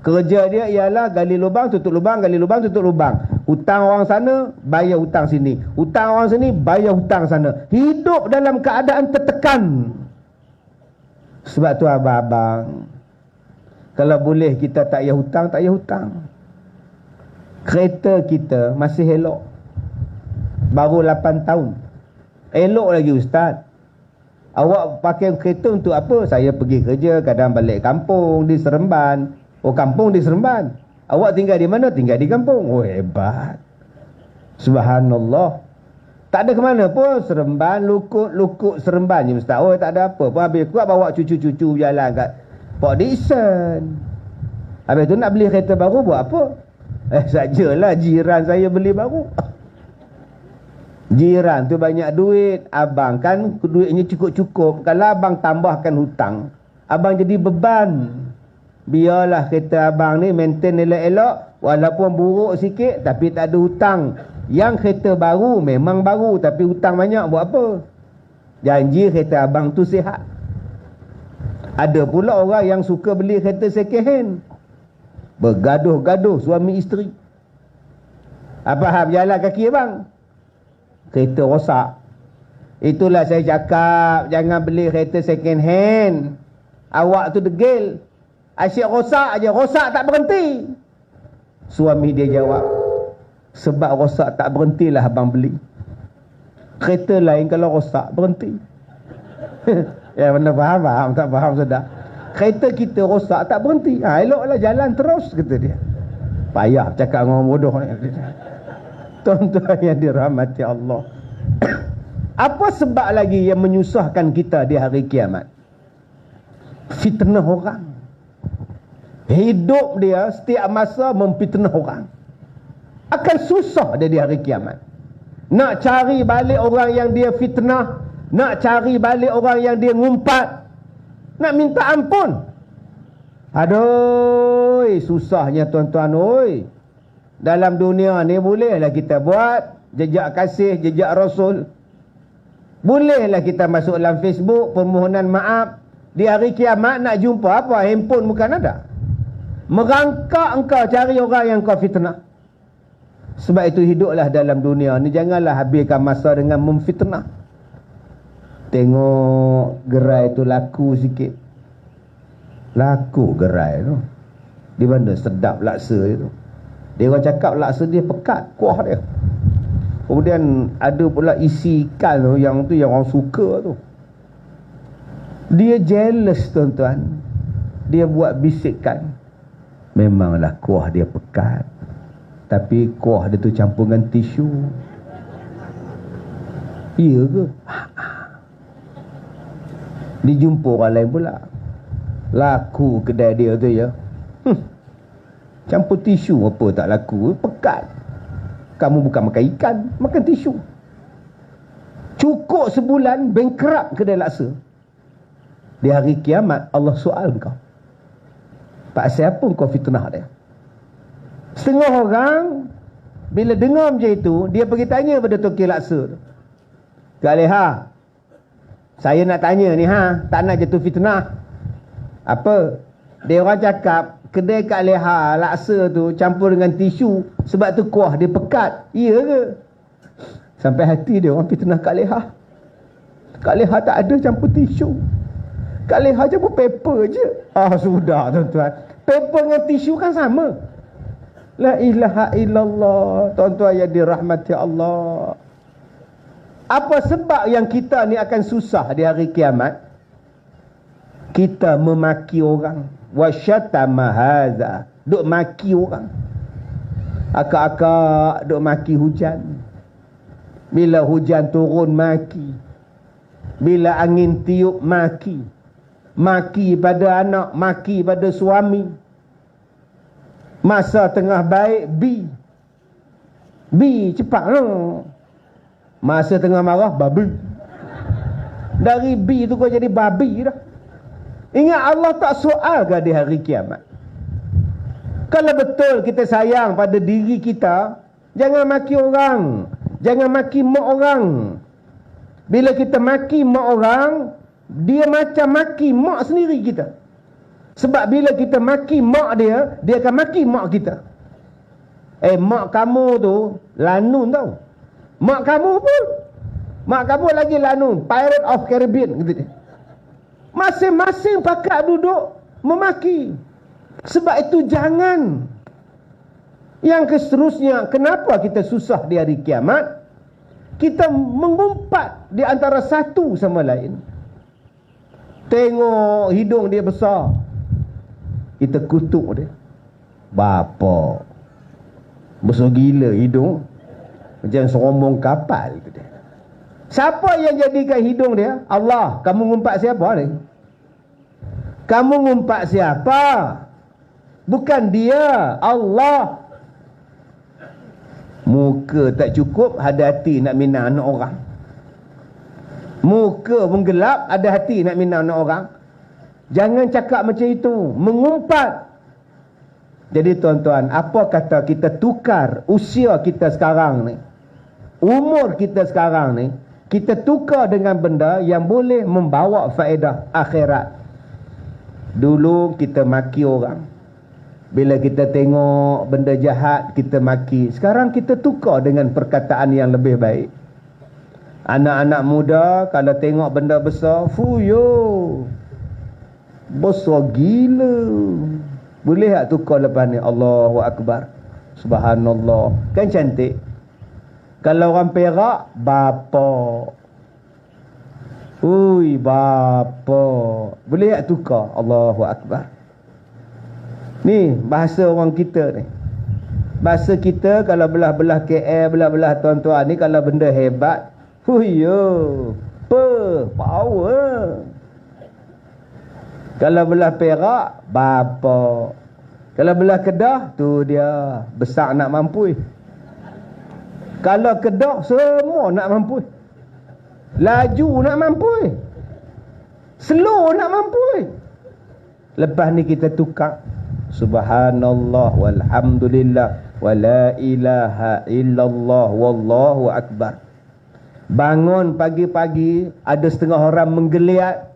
Kerja dia ialah gali lubang, tutup lubang, gali lubang, tutup lubang. Hutang orang sana, bayar hutang sini. Hutang orang sini, bayar hutang sana. Hidup dalam keadaan tertekan. Sebab tu abang-abang, kalau boleh kita tak payah hutang, tak payah hutang. Kereta kita masih elok. Baru 8 tahun. Elok lagi ustaz. Awak pakai kereta untuk apa? Saya pergi kerja, kadang balik kampung di Seremban. Oh, kampung di Seremban. Awak tinggal di mana? Tinggal di kampung. Oh, hebat. Subhanallah. Tak ada ke mana pun. Seremban, lukuk Seremban je ustaz. Oh, tak ada apa pun. Habis kuat bawa cucu-cucu berjalan kat Port Dickson. Habis tu nak beli kereta baru buat apa? Sajalah jiran saya beli baru. Jiran tu banyak duit. Abang kan duitnya cukup-cukup. Kalau abang tambahkan hutang, abang jadi beban. Biarlah kereta abang ni maintain elok-elok. Walaupun buruk sikit, tapi tak ada hutang. Yang kereta baru memang baru, tapi hutang banyak buat apa? Janji kereta abang tu sihat. Ada pula orang yang suka beli kereta second hand. Bergaduh-gaduh suami isteri. Apa hal berjalan kaki abang? Kereta rosak. Itulah saya cakap, jangan beli kereta second hand. Awak tu degil. Asyik rosak aja, rosak tak berhenti. Suami dia jawab, sebab rosak tak berhentilah abang beli. Kereta lain kalau rosak berhenti. Ya benar, faham tak faham sudah. Kereta kita rosak tak berhenti. Eloklah jalan terus, kata dia. Payah cakap dengan orang bodoh ni. Tuan-tuan yang dirahmati Allah. Apa sebab lagi yang menyusahkan kita di hari kiamat? Fitnah orang. Hidup dia setiap masa memfitnah orang. Akan susah dia di hari kiamat. Nak cari balik orang yang dia fitnah, nak cari balik orang yang dia ngumpat, nak minta ampun. Aduh, susahnya tuan-tuan. Oi, dalam dunia ni bolehlah kita buat jejak kasih, jejak Rasul. Bolehlah kita masuk dalam Facebook permohonan maaf. Di hari kiamat nak jumpa apa? Handphone bukan ada. Merangkak engkau cari orang yang kau fitnah. Sebab itu hiduplah dalam dunia ni, janganlah habiskan masa dengan memfitnah. Tengok gerai tu laku sikit. Laku gerai tu. Di mana sedap laksa itu. Dia orang cakap laksa dia pekat, kuah dia. Kemudian ada pula isi ikan tu yang orang suka tu. Dia jealous tuan-tuan. Dia buat bisikan. Memanglah kuah dia pekat, tapi kuah dia tu campur dengan tisu. Iya ke? Dijumpa orang lain pula. Laku kedai dia tu ya. Campur tisu apa tak laku? Pekat. Kamu bukan makan ikan, makan tisu. Cukup sebulan bankrupt kedai laksa. Di hari kiamat Allah soal kau. Pasal apa kau fitnah dia? Setengah orang bila dengar macam itu, dia pergi tanya pada Toki Laksa tu, Kak Leha, saya nak tanya ni tak nak jatuh fitnah. Apa? Dia orang cakap kedai Kak Leha Laksa tu campur dengan tisu, sebab tu kuah dia pekat. Iya ke? Sampai hati dia orang fitnah Kak Leha. Kak Leha tak ada campur tisu. Kak Leha campur paper je. Sudah tuan-tuan. Paper dengan tisu kan sama. La ilaha illallah. Tuan-tuan yang dirahmati Allah. Apa sebab yang kita ni akan susah di hari kiamat? Kita memaki orang. Wasyatama hadza. Duk maki orang. Akak-akak duk maki hujan. Bila hujan turun maki. Bila angin tiup maki. Maki pada anak, maki pada suami. Masa tengah baik B cepat lah. Masa tengah marah babi. Dari B tu kau jadi babi dah. Ingat Allah tak soal ke di hari kiamat? Kalau betul kita sayang pada diri kita, jangan maki orang, jangan maki mak orang. Bila kita maki mak orang, dia macam maki mak sendiri kita. Sebab bila kita maki mak dia, dia akan maki mak kita. Mak kamu tu lanun tau. Mak kamu pun, mak kamu lagi lanun, Pirate of Caribbean gitu dia. Masing-masing pakat duduk memaki. Sebab itu jangan. Yang seterusnya, kenapa kita susah di hari kiamat? Kita mengumpat di antara satu sama lain. Tengok hidung dia besar, kita kutuk dia. Bapa, besar gila hidung, macam serombong kapal gitu dia. Siapa yang jadikan hidung dia? Allah. Kamu ngumpat siapa ni? Kamu ngumpat siapa? Bukan dia, Allah. Muka tak cukup, ada hati nak minta anak orang. Muka pun gelap, ada hati nak minta anak orang. Jangan cakap macam itu, mengumpat. Jadi tuan-tuan, apa kata kita tukar usia kita sekarang ni, umur kita sekarang ni, kita tukar dengan benda yang boleh membawa faedah akhirat. Dulu kita maki orang. Bila kita tengok benda jahat, kita maki. Sekarang kita tukar dengan perkataan yang lebih baik. Anak-anak muda kalau tengok benda besar, fuyo, besar gila. Boleh tak tukar lepas ni? Allahu Akbar, Subhanallah. Kan cantik. Kalau orang Perak, bapa. Ui, bapa. Boleh tak tukar? Allahu Akbar. Ni bahasa orang kita ni. Bahasa kita kalau belah-belah KL, belah-belah tuan-tuan ni, kalau benda hebat, huyo, power. Kalau belah Perak, bapa. Kalau belah Kedah, tu dia besar nak mampu. Kalau Kedah, semua nak mampu. Laju nak mampu. Slow nak mampu. Lepas ni kita tukar. Subhanallah walhamdulillah wa la ilaha illallah wallahu akbar. Bangun pagi-pagi, ada setengah orang menggeliat.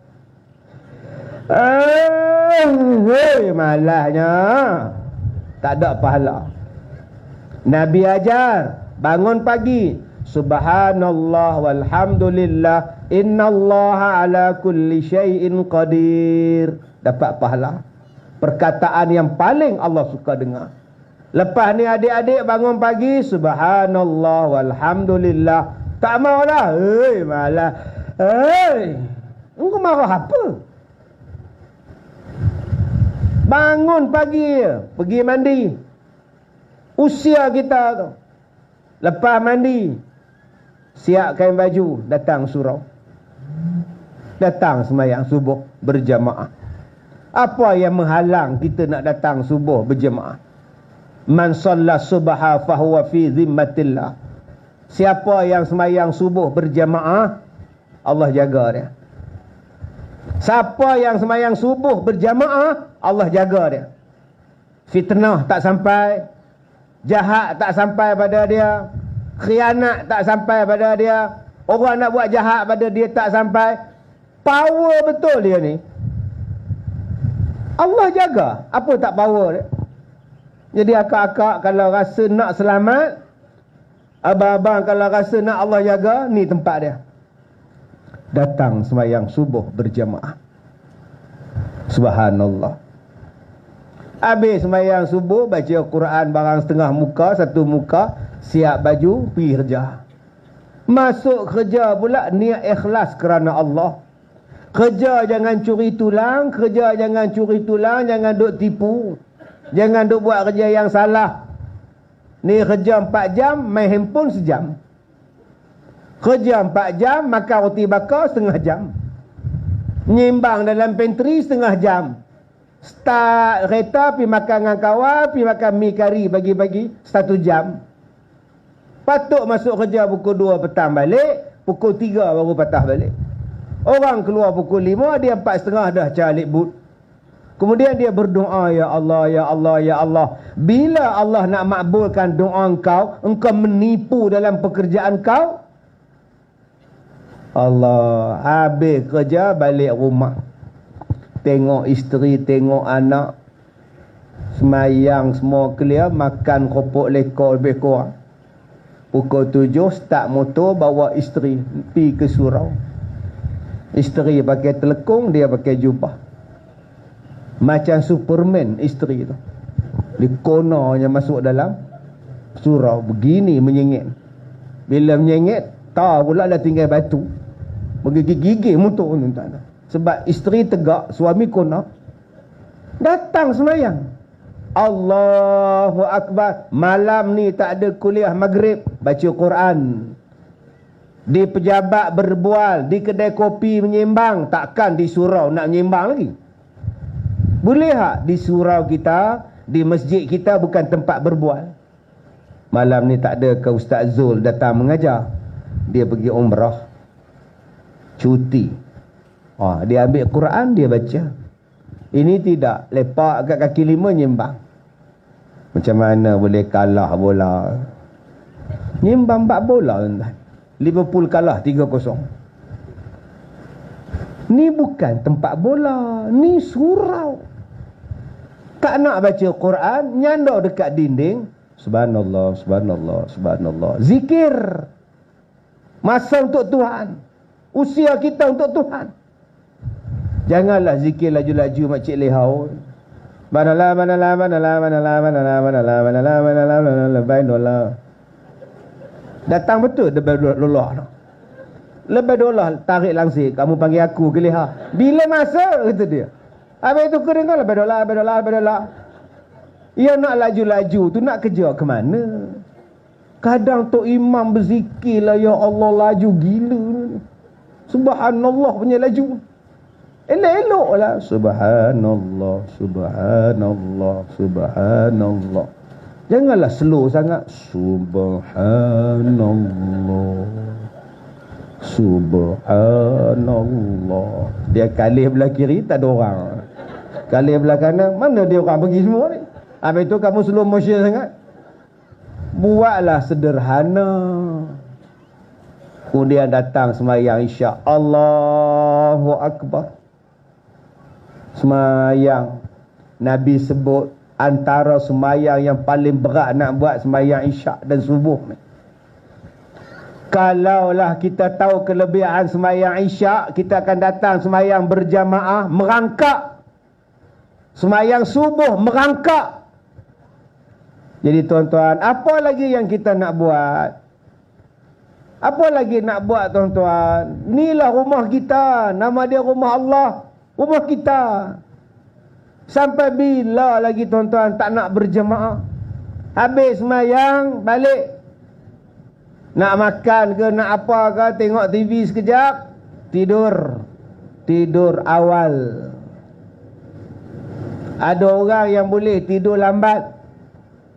Malahnya. Tak ada pahala. Nabi ajar, bangun pagi, subhanallah walhamdulillah, innallaha ala kulli syai'in qadir. Dapat pahala. Perkataan yang paling Allah suka dengar. Lepas ni adik-adik bangun pagi, subhanallah walhamdulillah. Tak maulah. Malah. Engkau marah apa? Bangun pagi, pergi mandi. Usia kita tu. Lepas mandi, siap kain baju, datang surau. Datang sembahyang subuh berjamaah. Apa yang menghalang kita nak datang subuh berjemaah? Man shalla subha fahuwa fi zimmatillah. Siapa yang sembahyang subuh berjamaah, Allah jaga dia. Siapa yang sembahyang subuh berjamaah, Allah jaga dia. Fitnah tak sampai, jahat tak sampai pada dia, khianat tak sampai pada dia, orang nak buat jahat pada dia tak sampai. Power betul dia ni. Allah jaga. Apa tak power dia? Jadi akak-akak kalau rasa nak selamat, abang-abang kalau rasa nak Allah jaga, ni tempat dia. Datang sembahyang subuh berjamaah. Subhanallah. Habis sembahyang subuh, baca Quran barang setengah muka, satu muka, siap baju, pergi kerja. Masuk kerja pula niat ikhlas kerana Allah. Kerja jangan curi tulang, kerja jangan curi tulang, jangan duk tipu. Jangan duk buat kerja yang salah. Ni kerja 4 jam, main handphone sejam. Kerja 4 jam, makan roti bakar setengah jam. Nyimbang dalam pantry setengah jam. Start kereta, pergi makan dengan kawan, pergi makan mi kari bagi-bagi 1 jam. Patut masuk kerja pukul 2 petang balik, pukul 3 baru patah balik. Orang keluar pukul 5, dia 4.30 dah calik but. Kemudian dia berdoa, ya Allah, ya Allah, ya Allah. Bila Allah nak makbulkan doa engkau menipu dalam pekerjaan kau. Allah, habis kerja balik rumah. Tengok isteri, tengok anak. Semayang semua clear, makan kopok lekor lebih kurang. Pukul 7 start motor bawa isteri pergi ke surau. Isteri pakai telekung, dia pakai jubah. Macam Superman isteri tu. Di kononnya masuk dalam surau. Begini menyengit. Bila menyengit, tahu pula dah tinggal batu. Menggigil-gigil motor tu. Sebab isteri tegak, suami kono. Datang semayang. Allahu Akbar. Malam ni tak ada kuliah maghrib, baca Quran. Di pejabat berbual, di kedai kopi menyembang. Takkan di surau nak menyembang lagi? Boleh tak di surau kita, di masjid kita bukan tempat berbual? Malam ni tak ada ke Ustaz Zul datang mengajar. Dia pergi umrah, cuti. Dia ambil Quran, dia baca. Ini tidak, lepak kat kaki lima nyembang. Macam mana boleh kalah bola? Nyembang bab bola tuan-tuan. Liverpool kalah 3-0. Ni bukan tempat bola, ni surau. Tak nak baca Quran, nyandar dekat dinding. Subhanallah, subhanallah, subhanallah. Zikir. Masa untuk Tuhan. Usia kita untuk Tuhan. Janganlah zikir laju-laju makcik lehau. Manalah, manalah, manalah, manalah, manalah, manalah, manalah, manalah, manalah, manalah. Datang betul lebih dolah. Lebih dolah tarik langsir. Kamu panggil aku ke leha. Bila masa? Kata dia. Habis itu kena lebih dolah, lebih dolah, lebih dolah. Ia nak laju-laju tu nak kerja ke mana? Kadang Tok Imam berzikir lah, ya Allah laju gila. Subhanallah punya laju. Elok-elok lah. Subhanallah, subhanallah, subhanallah. Janganlah slow sangat. Subhanallah, subhanallah. Dia kalih belah kiri tak ada orang. Kalih belah kanan mana dia orang pergi semua ni. Habis tu kamu slow motion sangat. Buatlah sederhana. Kemudian datang sembahyang isyak. Allahu Akbar. Sembahyang. Nabi sebut antara sembahyang yang paling berat nak buat sembahyang isyak dan subuh ni. Kalaulah kita tahu kelebihan sembahyang isyak, kita akan datang sembahyang berjamaah merangkak. Sembahyang subuh merangkak. Jadi tuan-tuan, apa lagi yang kita nak buat? Apa lagi nak buat tuan-tuan? Inilah rumah kita. Nama dia rumah Allah. Rumah kita. Sampai bila lagi tuan-tuan tak nak berjemaah? Habis sembahyang, balik. Nak makan ke, nak apa ke, tengok TV sekejap, tidur. Tidur awal. Ada orang yang boleh tidur lambat.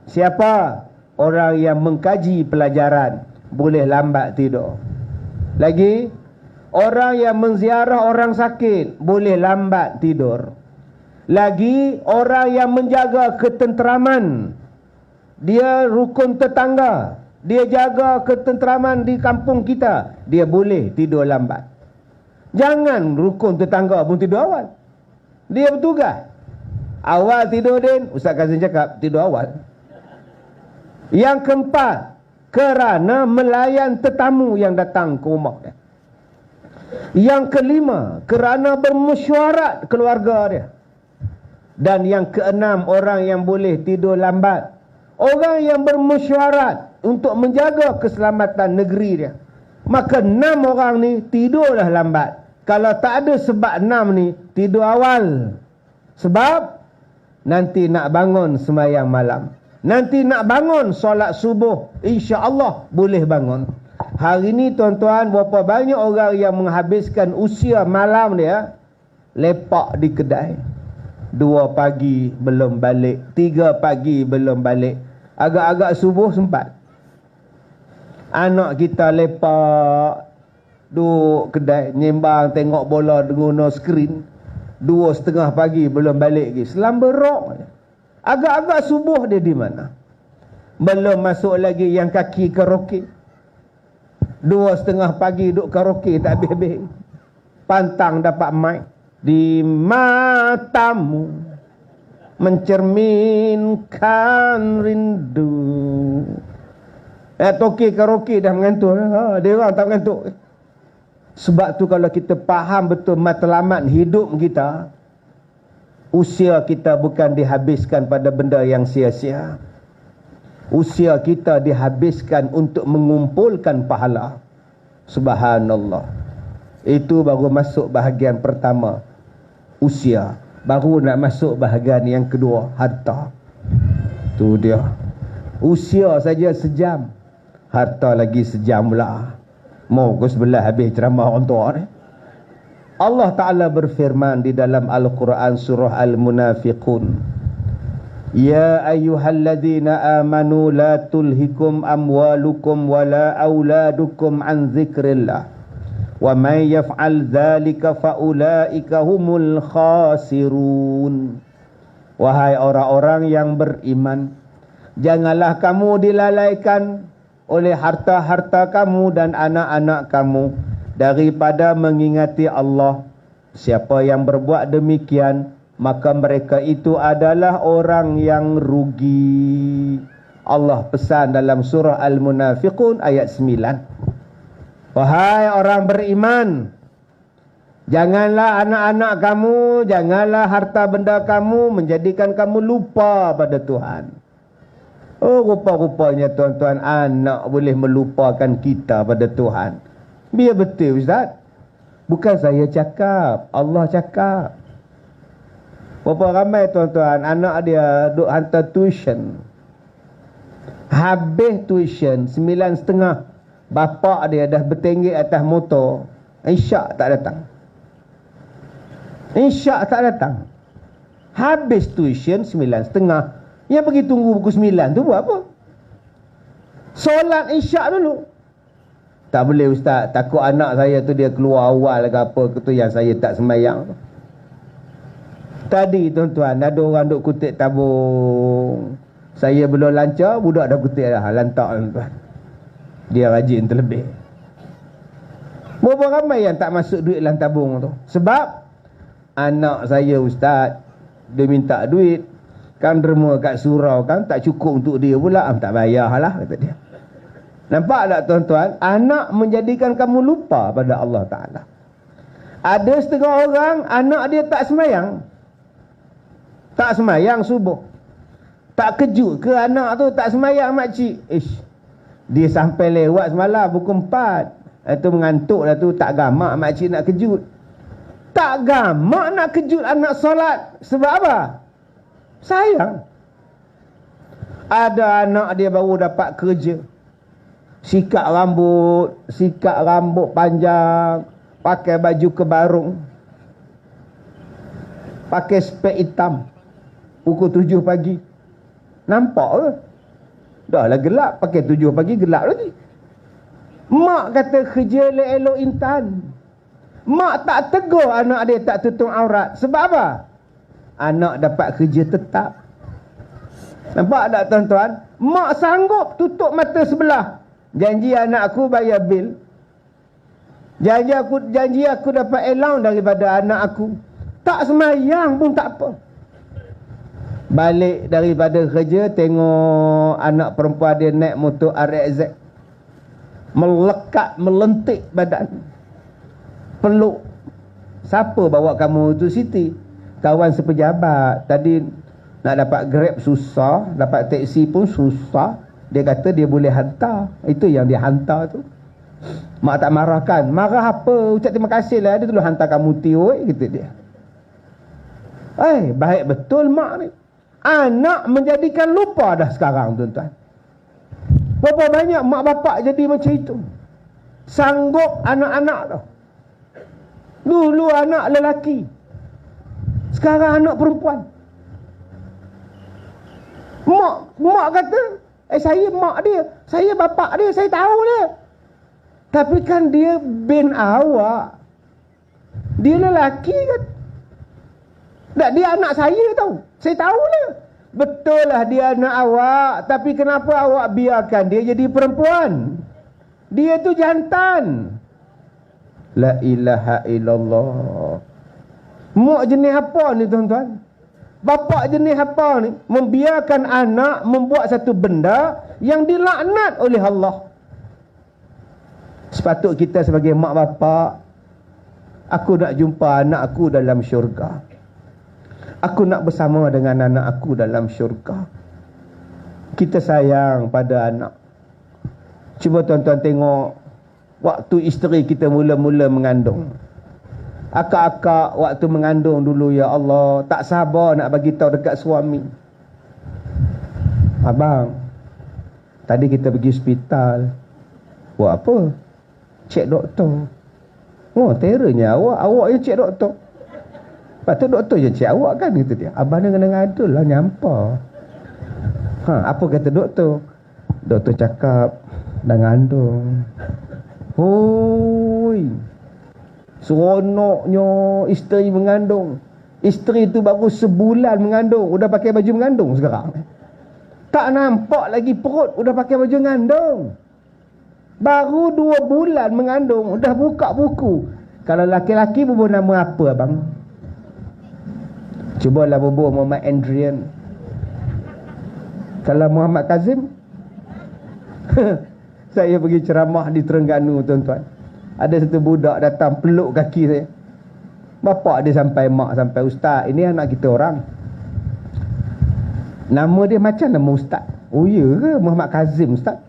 Siapa? Orang yang mengkaji pelajaran. Boleh lambat tidur. Lagi, orang yang menziarah orang sakit boleh lambat tidur. Lagi orang yang menjaga ketenteraman, dia rukun tetangga, dia jaga ketenteraman di kampung kita, dia boleh tidur lambat. Jangan rukun tetangga pun tidur awal. Dia bertugas. Awal tidur Din, Ustaz Kazim cakap tidur awal. Yang keempat, kerana melayan tetamu yang datang ke rumah dia. Yang kelima, kerana bermesyuarat keluarga dia. Dan yang keenam, orang yang boleh tidur lambat. Orang yang bermesyuarat untuk menjaga keselamatan negeri dia. Maka 6 orang ni tidurlah lambat. Kalau tak ada sebab 6 ni, tidur awal. Sebab nanti nak bangun sembahyang malam. Nanti nak bangun solat subuh, insya-Allah boleh bangun. Hari ni tuan-tuan, berapa banyak orang yang menghabiskan usia malam dia lepak di kedai. 2 pagi belum balik, 3 pagi belum balik. Agak-agak subuh sempat. Anak kita lepak duduk kedai, nyembang tengok bola guna skrin. 2:30 pagi belum balik lagi. Selamba rok. Agak-agak subuh dia di mana? Belum masuk lagi yang kaki karaoke. 2:30 pagi duduk karaoke tak habis-habis. Pantang dapat mic. Di matamu mencerminkan rindu. Toki karaoke dah mengantuk. Dia orang tak mengantuk. Sebab tu kalau kita faham betul matlamat hidup kita, usia kita bukan dihabiskan pada benda yang sia-sia. Usia kita dihabiskan untuk mengumpulkan pahala. Subhanallah. Itu baru masuk bahagian pertama, usia. Baru nak masuk bahagian yang kedua, harta. Tu dia. Usia saja sejam, harta lagi sejam pula. Mau ke sebelah habis ceramah orang tua ni. Allah Ta'ala berfirman di dalam Al-Quran surah Al-Munafiqun. Ya ayyuhalladzina amanu la tulhikum amwalukum wala auladukum an zikrillah. Wa man yaf'al dhalika fa'ulaika humul khasirun. Wahai orang-orang yang beriman, janganlah kamu dilalaikan oleh harta-harta kamu dan anak-anak kamu daripada mengingati Allah. Siapa yang berbuat demikian, maka mereka itu adalah orang yang rugi. Allah pesan dalam surah Al-Munafiqun ayat 9. Wahai orang beriman, janganlah anak-anak kamu, janganlah harta benda kamu menjadikan kamu lupa pada Tuhan. Oh, rupa-rupanya tuan-tuan, anak boleh melupakan kita pada Tuhan. Biar betul Ustaz. Bukan saya cakap, Allah cakap. Berapa ramai tuan-tuan, anak dia duk hantar tuition. Habis tuition 9:30, bapak dia dah bertenggek atas motor. Isyak tak datang. Isyak tak datang. Habis tuition 9:30. Yang pergi tunggu pukul 9 tu buat apa? Solat isyak dulu. Tak boleh Ustaz, takut anak saya tu dia keluar awal ke apa ke tu yang saya tak sembahyang. Tadi tuan-tuan, ada orang duk kutip tabung. Saya belum lancar, budak dah kutip dah. Lantak tuan-tuan. Dia rajin terlebih. Berapa ramai yang tak masuk duit dalam tabung tu? Sebab anak saya Ustaz, dia minta duit. Kan derma kat surau kan, tak cukup untuk dia pula. Tak bayarlah, kata dia. Nampak tak tuan-tuan? Anak menjadikan kamu lupa pada Allah Ta'ala. Ada setengah orang, anak dia tak sembahyang. Tak sembahyang subuh. Tak kejut ke anak tu tak sembahyang makcik? Dia sampai lewat semalam pukul 4. Itu mengantuk dah tu, tak gamak makcik nak kejut. Tak gamak nak kejut anak solat. Sebab apa? Sayang. Ada anak dia baru dapat kerja, sikat rambut panjang, pakai baju kebarung, pakai spek hitam, pukul 7 pagi. Nampak ke? Dah lah gelap, pakai 7 pagi gelap lagi. Mak kata kerja elok-elok intan. Mak tak tegur anak dia tak tutup aurat. Sebab apa? anak dapat kerja tetap. Nampak tak tuan-tuan? Mak sanggup tutup mata sebelah. Janji anak aku bayar bil. Janji aku dapat allowance daripada anak aku. Tak semayang pun tak apa. Balik daripada kerja, tengok anak perempuan dia naik motor RXZ. Melekat, melentik badan. Peluk. Siapa bawa kamu tu Siti? Kawan sepejabat. Tadi nak dapat Grab susah, dapat teksi pun susah. Dia kata dia boleh hantar. Itu yang dia hantar tu. Mak tak marahkan. Marah apa? Ucap terima kasih lah. Dia dulu hantar kamu tioi, kata dia. Baik betul mak ni. Anak menjadikan lupa dah sekarang, tuan-tuan. Berapa banyak mak bapak jadi macam itu. Sanggup anak-anak tu. Dulu anak lelaki, sekarang anak perempuan. Mak kata, saya mak dia, saya bapak dia, saya tahu dia. Tapi kan dia bin awak. Dia lelaki kan. Tak, dia anak saya tahu. Saya tahu dia. Betul lah dia anak awak, tapi kenapa awak biarkan dia jadi perempuan? Dia tu jantan. La ilaha illallah. Mak jenis apa ni tuan-tuan? Bapak jenis apa ni? Membiarkan anak membuat satu benda yang dilaknat oleh Allah. Sepatut kita sebagai mak bapak, aku nak jumpa anak aku dalam syurga. Aku nak bersama dengan anak aku dalam syurga. Kita sayang pada anak. Cuba tuan-tuan tengok waktu isteri kita mula-mula mengandung. Akak-akak waktu mengandung dulu, ya Allah, tak sabar nak bagi tahu dekat suami. Abang, tadi kita pergi hospital. Buat apa? Cek doktor. Oh, teranya awak yang cek doktor. Patut doktor je cek awak kan, kata dia. Abang ni kena ngadul lah, nyampa. Apa kata doktor? Doktor cakap dah ngandung. Hoi, seronoknya isteri mengandung. Isteri tu baru sebulan mengandung, udah pakai baju mengandung sekarang. Tak nampak lagi perut, udah pakai baju mengandung. Baru 2 bulan mengandung, udah buka buku. Kalau laki-laki bubuh nama apa abang? Cubalah bubuh Muhammad Adrian. Kalau Muhammad Kazim? Saya pergi ceramah di Terengganu, tuan-tuan. Ada satu budak datang peluk kaki saya. Bapak dia sampai mak sampai ustaz, ini anak kita orang. Nama dia macam nama ustaz. Oh ya ke? Muhammad Kazim ustaz.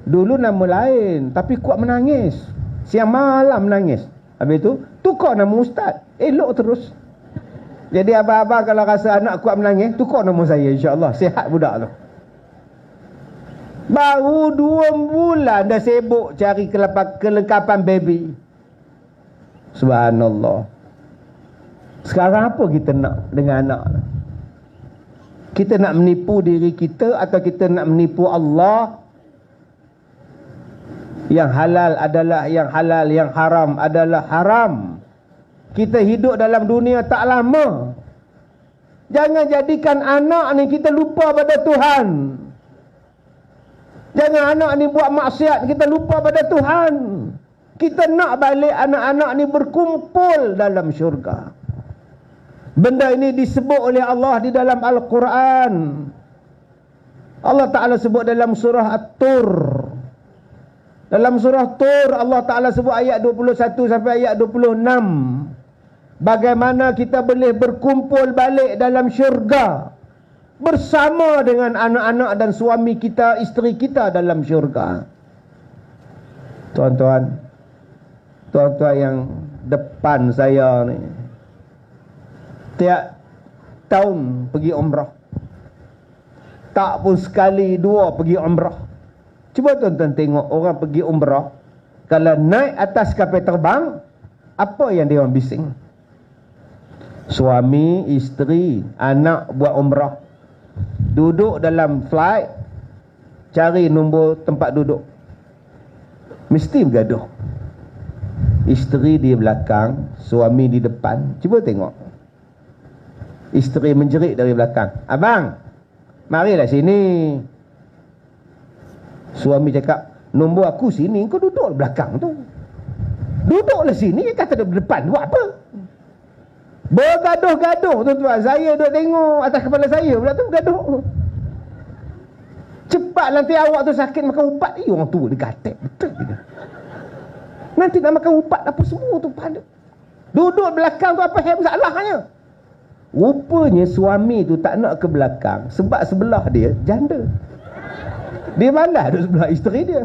Dulu nama lain, tapi kuat menangis. Siang malam menangis. Habis tu tukar nama ustaz. Elok terus. Jadi abang-abang kalau rasa anak kuat menangis, tukar nama saya, insya-Allah. Sihat budak tu. Baru 2 bulan dah sibuk cari kelengkapan baby. Subhanallah. Sekarang apa kita nak dengan anak? Kita nak menipu diri kita atau kita nak menipu Allah? Yang halal adalah yang halal, yang haram adalah haram. Kita hidup dalam dunia tak lama. Jangan jadikan anak ni kita lupa pada Tuhan. Jangan anak ni buat maksiat, kita lupa pada Tuhan. Kita nak balik anak-anak ni berkumpul dalam syurga. Benda ini disebut oleh Allah di dalam Al-Quran. Allah Ta'ala sebut dalam surah At-Tur. Dalam surah Tur, Allah Ta'ala sebut ayat 21 sampai ayat 26. Bagaimana kita boleh berkumpul balik dalam syurga bersama dengan anak-anak dan suami kita, isteri kita dalam syurga. Tuan-tuan yang depan saya ni tiap tahun pergi umrah. Tak pun sekali 2 pergi umrah. Cuba tuan-tuan tengok orang pergi umrah, kalau naik atas kapal terbang, apa yang dia orang bising? Suami, isteri, anak buat umrah. Duduk dalam flight, cari nombor tempat duduk. Mesti bergaduh. Isteri di belakang, suami di depan. Cuba tengok. Isteri menjerit dari belakang, "Abang, marilah sini." Suami cakap, "Nombor aku sini, kau duduk belakang tu. Duduklah sini, kata duduk depan, buat apa?" Bergaduh-gaduh tuan-tuan. Saya duduk tengok atas kepala saya pula tu gaduh. Cepat nanti awak tu sakit makan ubat. Orang tu dia gatek betul dia. Nanti nak makan ubat apa semua tu pada. Duduk belakang tu apa masalahnya? Rupanya suami tu tak nak ke belakang sebab sebelah dia janda. Dia malas duduk sebelah isteri dia.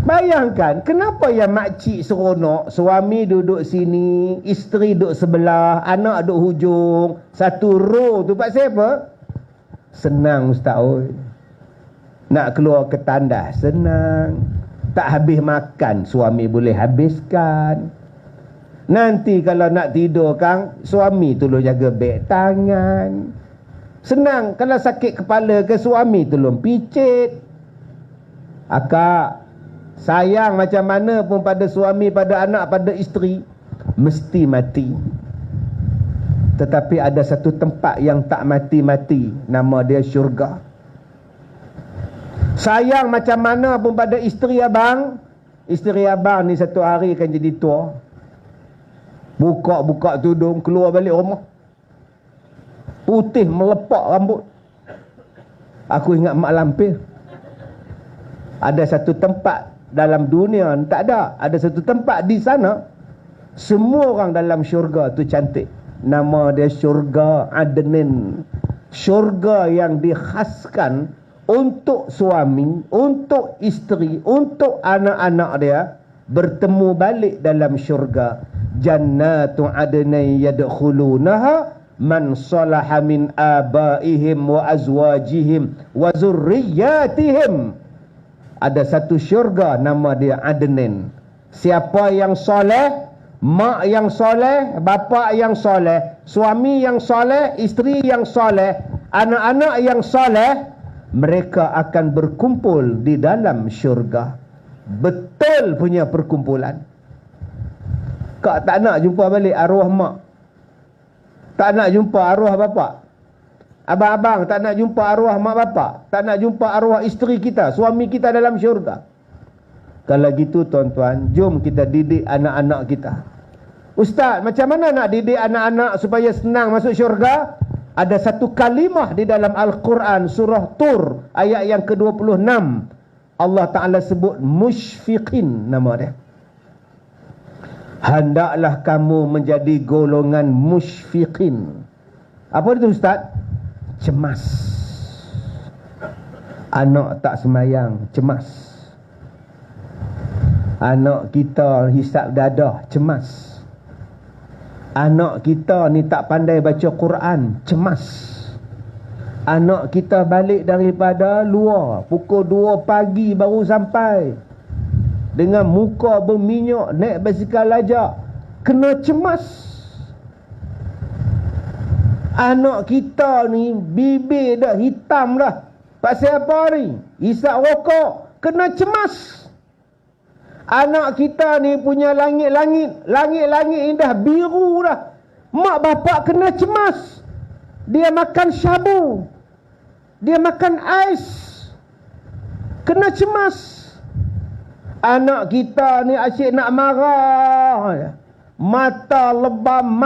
Bayangkan, kenapa yang makcik seronok, suami duduk sini, isteri duduk sebelah, anak duduk hujung, satu row tu pasal apa? Senang Ustaz oi. Nak keluar ke tandas senang. Tak habis makan, suami boleh habiskan. Nanti kalau nak tidur kang, suami tolong jaga beg tangan. Senang. Kalau sakit kepala ke, suami tolong picit. Akak, sayang macam mana pun pada suami, pada anak, pada isteri, mesti mati. Tetapi ada satu tempat yang tak mati-mati, nama dia syurga. Sayang macam mana pun pada isteri abang, isteri abang ni satu hari akan jadi tua. Buka-buka tudung, keluar balik rumah, putih melepak rambut. Aku ingat mak lampir. Ada satu tempat dalam dunia tak ada. Ada satu tempat di sana semua orang dalam syurga tu cantik. Nama dia syurga Adnin. Syurga yang dikhaskan untuk suami, untuk isteri, untuk anak-anak dia bertemu balik dalam syurga. Jannatu adnin yadkhulunaha man salaha min abaihim wa azwajihim wa zurriyatihim. Ada satu syurga nama dia Adnin. Siapa yang soleh, mak yang soleh, bapa yang soleh, suami yang soleh, isteri yang soleh, anak-anak yang soleh, mereka akan berkumpul di dalam syurga. Betul punya perkumpulan. Kak tak nak jumpa balik arwah mak, tak nak jumpa arwah bapa. Abang-abang tak nak jumpa arwah mak bapak, tak nak jumpa arwah isteri kita, suami kita dalam syurga. Kalau gitu tuan-tuan, jom kita didik anak-anak kita. Ustaz, macam mana nak didik anak-anak supaya senang masuk syurga? Ada satu kalimah di dalam Al-Quran surah Tur ayat yang ke-26. Allah Ta'ala sebut musyfiqin nama dia. Hendaklah kamu menjadi golongan musyfiqin. Apa itu Ustaz? Cemas. Anak tak semayang, cemas. Anak kita hisap dadah, cemas. Anak kita ni tak pandai baca Quran, cemas. Anak kita balik daripada luar pukul 2 pagi baru sampai, dengan muka berminyak, naik basikal lajak, kena cemas. Anak kita ni bibir dah hitam dah. Pasal apa ni? Hisap rokok, kena cemas. Anak kita ni punya langit-langit indah biru dah. Mak bapak kena cemas. Dia makan syabu, dia makan ais, kena cemas. Anak kita ni asyik nak marah, mata lebam,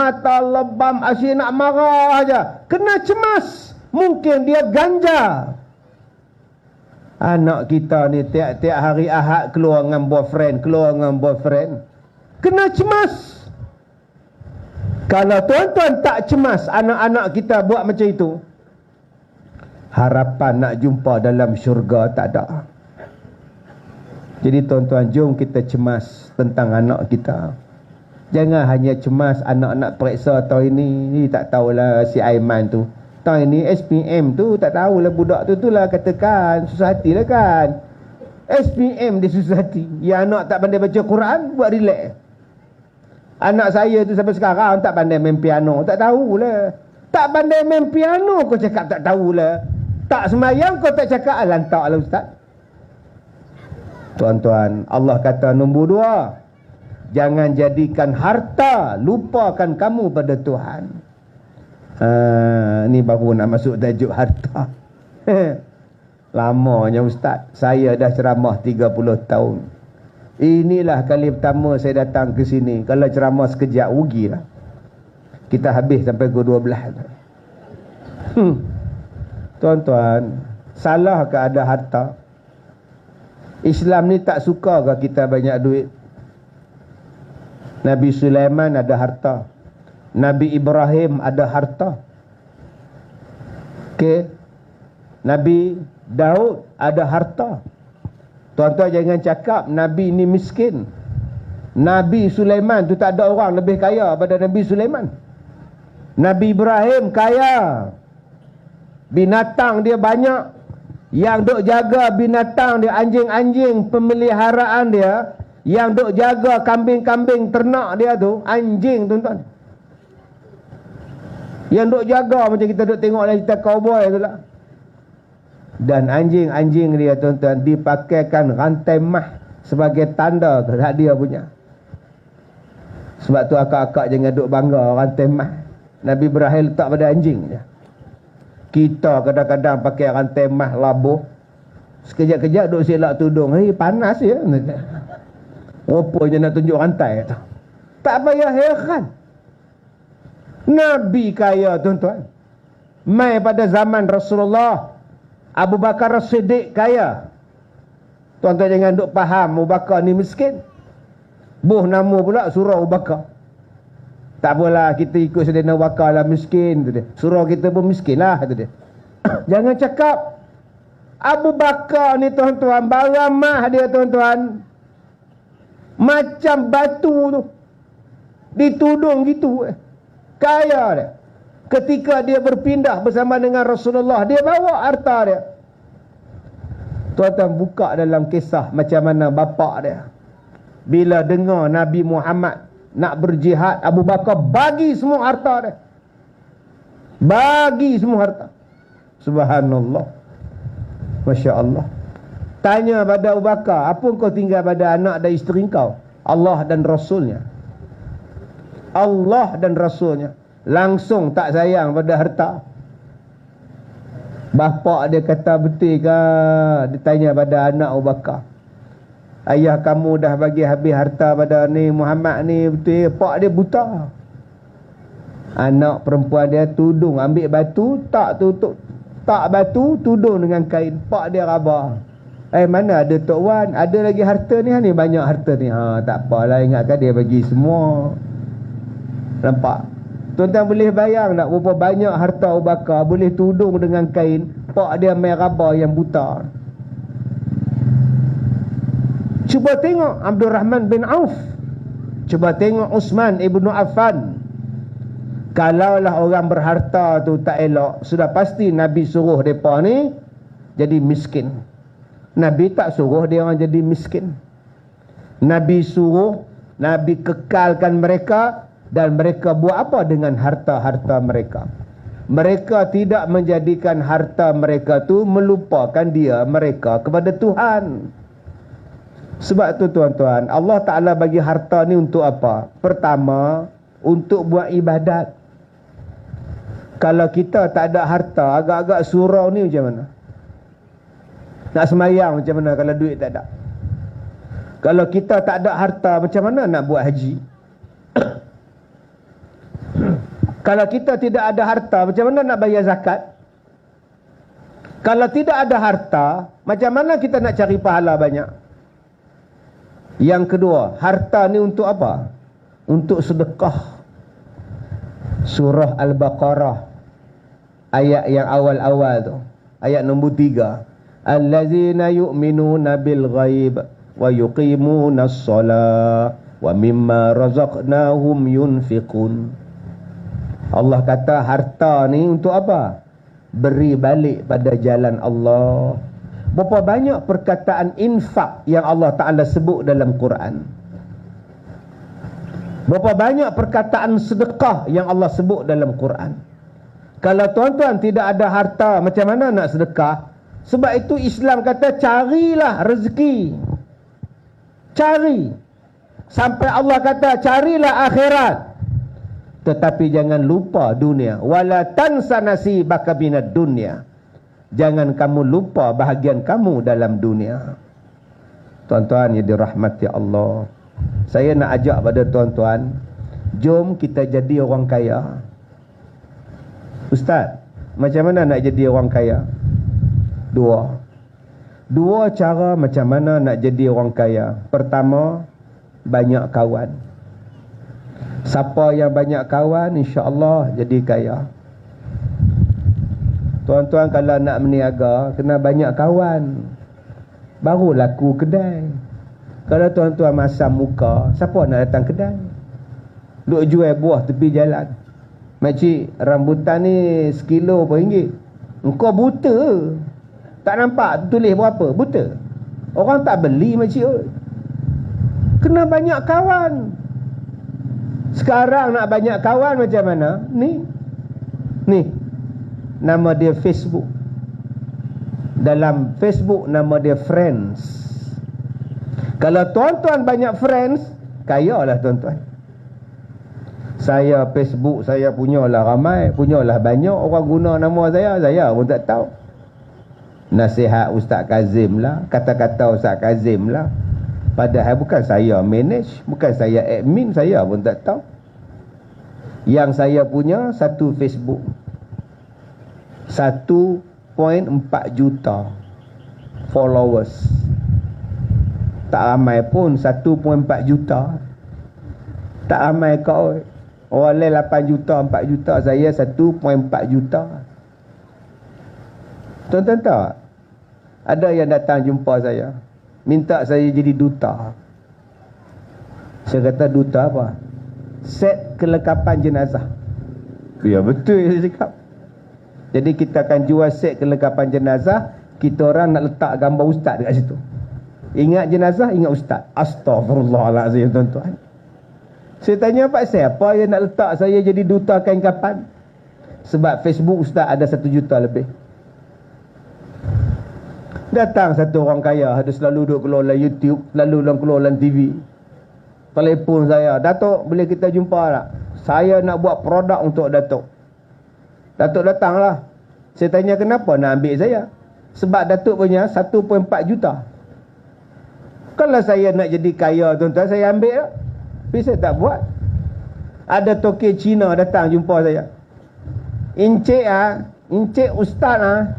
asyik nak marah aja, kena cemas. Mungkin dia ganja. Anak kita ni tiap-tiap hari Ahad keluar dengan boyfriend, kena cemas. Kalau tuan-tuan tak cemas anak-anak kita buat macam itu, harapan nak jumpa dalam syurga tak ada. Jadi tuan-tuan, jom kita cemas tentang anak kita. Jangan hanya cemas anak nak periksa tahun ini tak tahulah si Aiman tu, tahun ini SPM tu tak tahulah, budak tu lah katakan susah hati lah kan. SPM dia susah hati. Ya, anak tak pandai baca Quran, buat relax. Anak saya tu sampai sekarang tak pandai main piano, tak tahulah. Tak pandai main piano kau cakap tak tahulah. Tak semayang kau tak cakap lantak lah Ustaz. Tuan-tuan, Allah kata nombor 2, jangan jadikan harta lupakan kamu pada Tuhan. Ni baru nak masuk tajuk harta. Lamanya Ustaz. Saya dah ceramah 30 tahun. Inilah kali pertama saya datang ke sini. Kalau ceramah sekejap, rugilah. Kita habis sampai pukul 12. Tuan-tuan, salah ke ada harta? Islam ni tak suka ke kita banyak duit? Nabi Sulaiman ada harta. Nabi Ibrahim ada harta. Okey. Nabi Daud ada harta. Tuan-tuan jangan cakap Nabi ni miskin. Nabi Sulaiman tu tak ada orang lebih kaya daripada Nabi Sulaiman. Nabi Ibrahim kaya. Binatang dia banyak. Yang duk jaga binatang dia, anjing-anjing pemeliharaan dia, yang duk jaga kambing-kambing ternak dia tu, anjing tuan-tuan. Yang duk jaga macam kita duk tengok dalam cerita cowboy tu lah. Dan anjing-anjing dia tuan-tuan dipakaikan rantai mah sebagai tanda kepada dia punya. Sebab tu akak-akak jangan duk bangga rantai mah. Nabi Ibrahim letak pada anjing je. Kita kadang-kadang pakai rantai mah labuh. Sekejap-kejap duk silap tudung. Panas ya. Rupanya nak tunjuk rantai tu. Tak payah heran. Nabi kaya tuan-tuan. Mai pada zaman Rasulullah, Abu Bakar As-Siddiq kaya. Tuan-tuan jangan duk faham Abu Bakar ni miskin. Buh nama pula surah Abu Bakar. Tak apalah, kita ikut Sayyidina Abu Bakar lah miskin tu dia. Surah kita pun miskin lah tu dia. Jangan cakap Abu Bakar ni tuan-tuan, barang mah dia tuan-tuan macam batu tu, ditudung gitu. Kaya dia. Ketika dia berpindah bersama dengan Rasulullah, dia bawa harta dia. Tuan-tuan buka dalam kisah macam mana bapa dia. Bila dengar Nabi Muhammad nak berjihad, Abu Bakar bagi semua harta dia. Bagi semua harta. Subhanallah. Masya Allah. Tanya pada Abu Bakar, apa kau tinggal pada anak dan isteri kau? Allah dan Rasulnya. Allah dan Rasulnya. Langsung tak sayang pada harta. Bapa dia kata betul ke? Dia tanya pada anak Abu Bakar, ayah kamu dah bagi habis harta pada ni Muhammad ni, betul? Pak dia buta. Anak perempuan dia tudung, ambil batu, tak tutup, tak batu, tudung dengan kain. Pak dia rabah. Mana ada Tok Wan, ada lagi harta ni, ni banyak harta ni. Tak apalah, ingatkan dia bagi semua. Nampak? Tuan-tuan boleh bayang tak berapa banyak harta Abu Bakar boleh tudung dengan kain. Pak dia main rabah yang buta. Cuba tengok Abdul Rahman bin Auf. Cuba tengok Uthman ibn Affan. Kalaulah orang berharta tu tak elok, sudah pasti Nabi suruh mereka ni jadi miskin. Nabi tak suruh dia orang jadi miskin. Nabi suruh, Nabi kekalkan mereka, dan mereka buat apa dengan harta-harta mereka? Mereka tidak menjadikan harta mereka tu melupakan dia mereka kepada Tuhan. Sebab tu tuan-tuan, Allah Ta'ala bagi harta ni untuk apa? Pertama, untuk buat ibadat. Kalau kita tak ada harta, agak-agak surau ni macam mana? Nak semayang macam mana kalau duit tak ada? Kalau kita tak ada harta, macam mana nak buat haji? Kalau kita tidak ada harta, macam mana nak bayar zakat? Kalau tidak ada harta, macam mana kita nak cari pahala banyak? Yang kedua, harta ni untuk apa? Untuk sedekah. Surah Al-Baqarah, ayat yang awal-awal tu, ayat nombor 3. Allazina yu'minuna bil ghaib wa yuqimuna as-salah wa mimma razaqnahum yunfiqun. Allah kata harta ni untuk apa? Beri balik pada jalan Allah. Berapa banyak perkataan infak yang Allah Ta'ala sebut dalam Quran? Berapa banyak perkataan sedekah yang Allah sebut dalam Quran? Kalau tuan-tuan tidak ada harta, macam mana nak sedekah? Sebab itu Islam kata carilah rezeki. Cari. Sampai Allah kata carilah akhirat. Tetapi jangan lupa dunia. Wala tansa nasibaka minad dunya. Jangan kamu lupa bahagian kamu dalam dunia. Tuan-tuan yang dirahmati Allah, saya nak ajak pada tuan-tuan, jom kita jadi orang kaya. Ustaz, macam mana nak jadi orang kaya? Dua cara macam mana nak jadi orang kaya. Pertama, banyak kawan. Siapa yang banyak kawan, insya-Allah jadi kaya. Tuan-tuan kalau nak berniaga, kena banyak kawan, baru laku kedai. Kalau tuan-tuan masam muka, siapa nak datang kedai? Duk jual buah tepi jalan. Makcik, rambutan ni sekilo RM1. Engkau buta, tak nampak tulis berapa? Buta. Orang tak beli, makcik. Kena banyak kawan. Sekarang nak banyak kawan macam mana? Ni nama dia Facebook. Dalam Facebook nama dia friends. Kalau tuan-tuan banyak friends, kayalah tuan-tuan. Saya Facebook saya punyalah ramai, punyalah banyak orang guna nama saya pun tak tahu. Nasihat Ustaz Kazim lah, kata-kata Ustaz Kazim lah. Padahal bukan saya manage, bukan saya admin, saya pun tak tahu. Yang saya punya satu Facebook 1.4 juta followers. Tak ramai pun 1.4 juta. Tak ramai kau. Orang lain 8 juta, 4 juta, saya 1.4 juta. Tuan-tuan tahu, ada yang datang jumpa saya, minta saya jadi duta. Saya kata, duta apa? Set kelengkapan jenazah. Ya betul saya cakap. Jadi kita akan jual set kelengkapan jenazah. Kita orang nak letak gambar ustaz dekat situ. Ingat jenazah, ingat ustaz. Astaghfirullahalazim, tuan-tuan. Saya tanya Pak, siapa yang nak letak saya jadi duta kain kapan? Sebab Facebook ustaz ada 1 juta lebih. Datang satu orang kaya, ada selalu duduk keluar dalam YouTube, selalu keluar dalam TV. Telefon saya, Datuk boleh kita jumpa tak? Saya nak buat produk untuk Datuk. Datuk datanglah. Saya tanya kenapa nak ambil saya? Sebab Datuk punya 1.4 juta. Kalau saya nak jadi kaya, tuan-tuan, saya ambil lah. Tapi saya tak buat. Ada toke Cina datang jumpa saya. Encik ustaz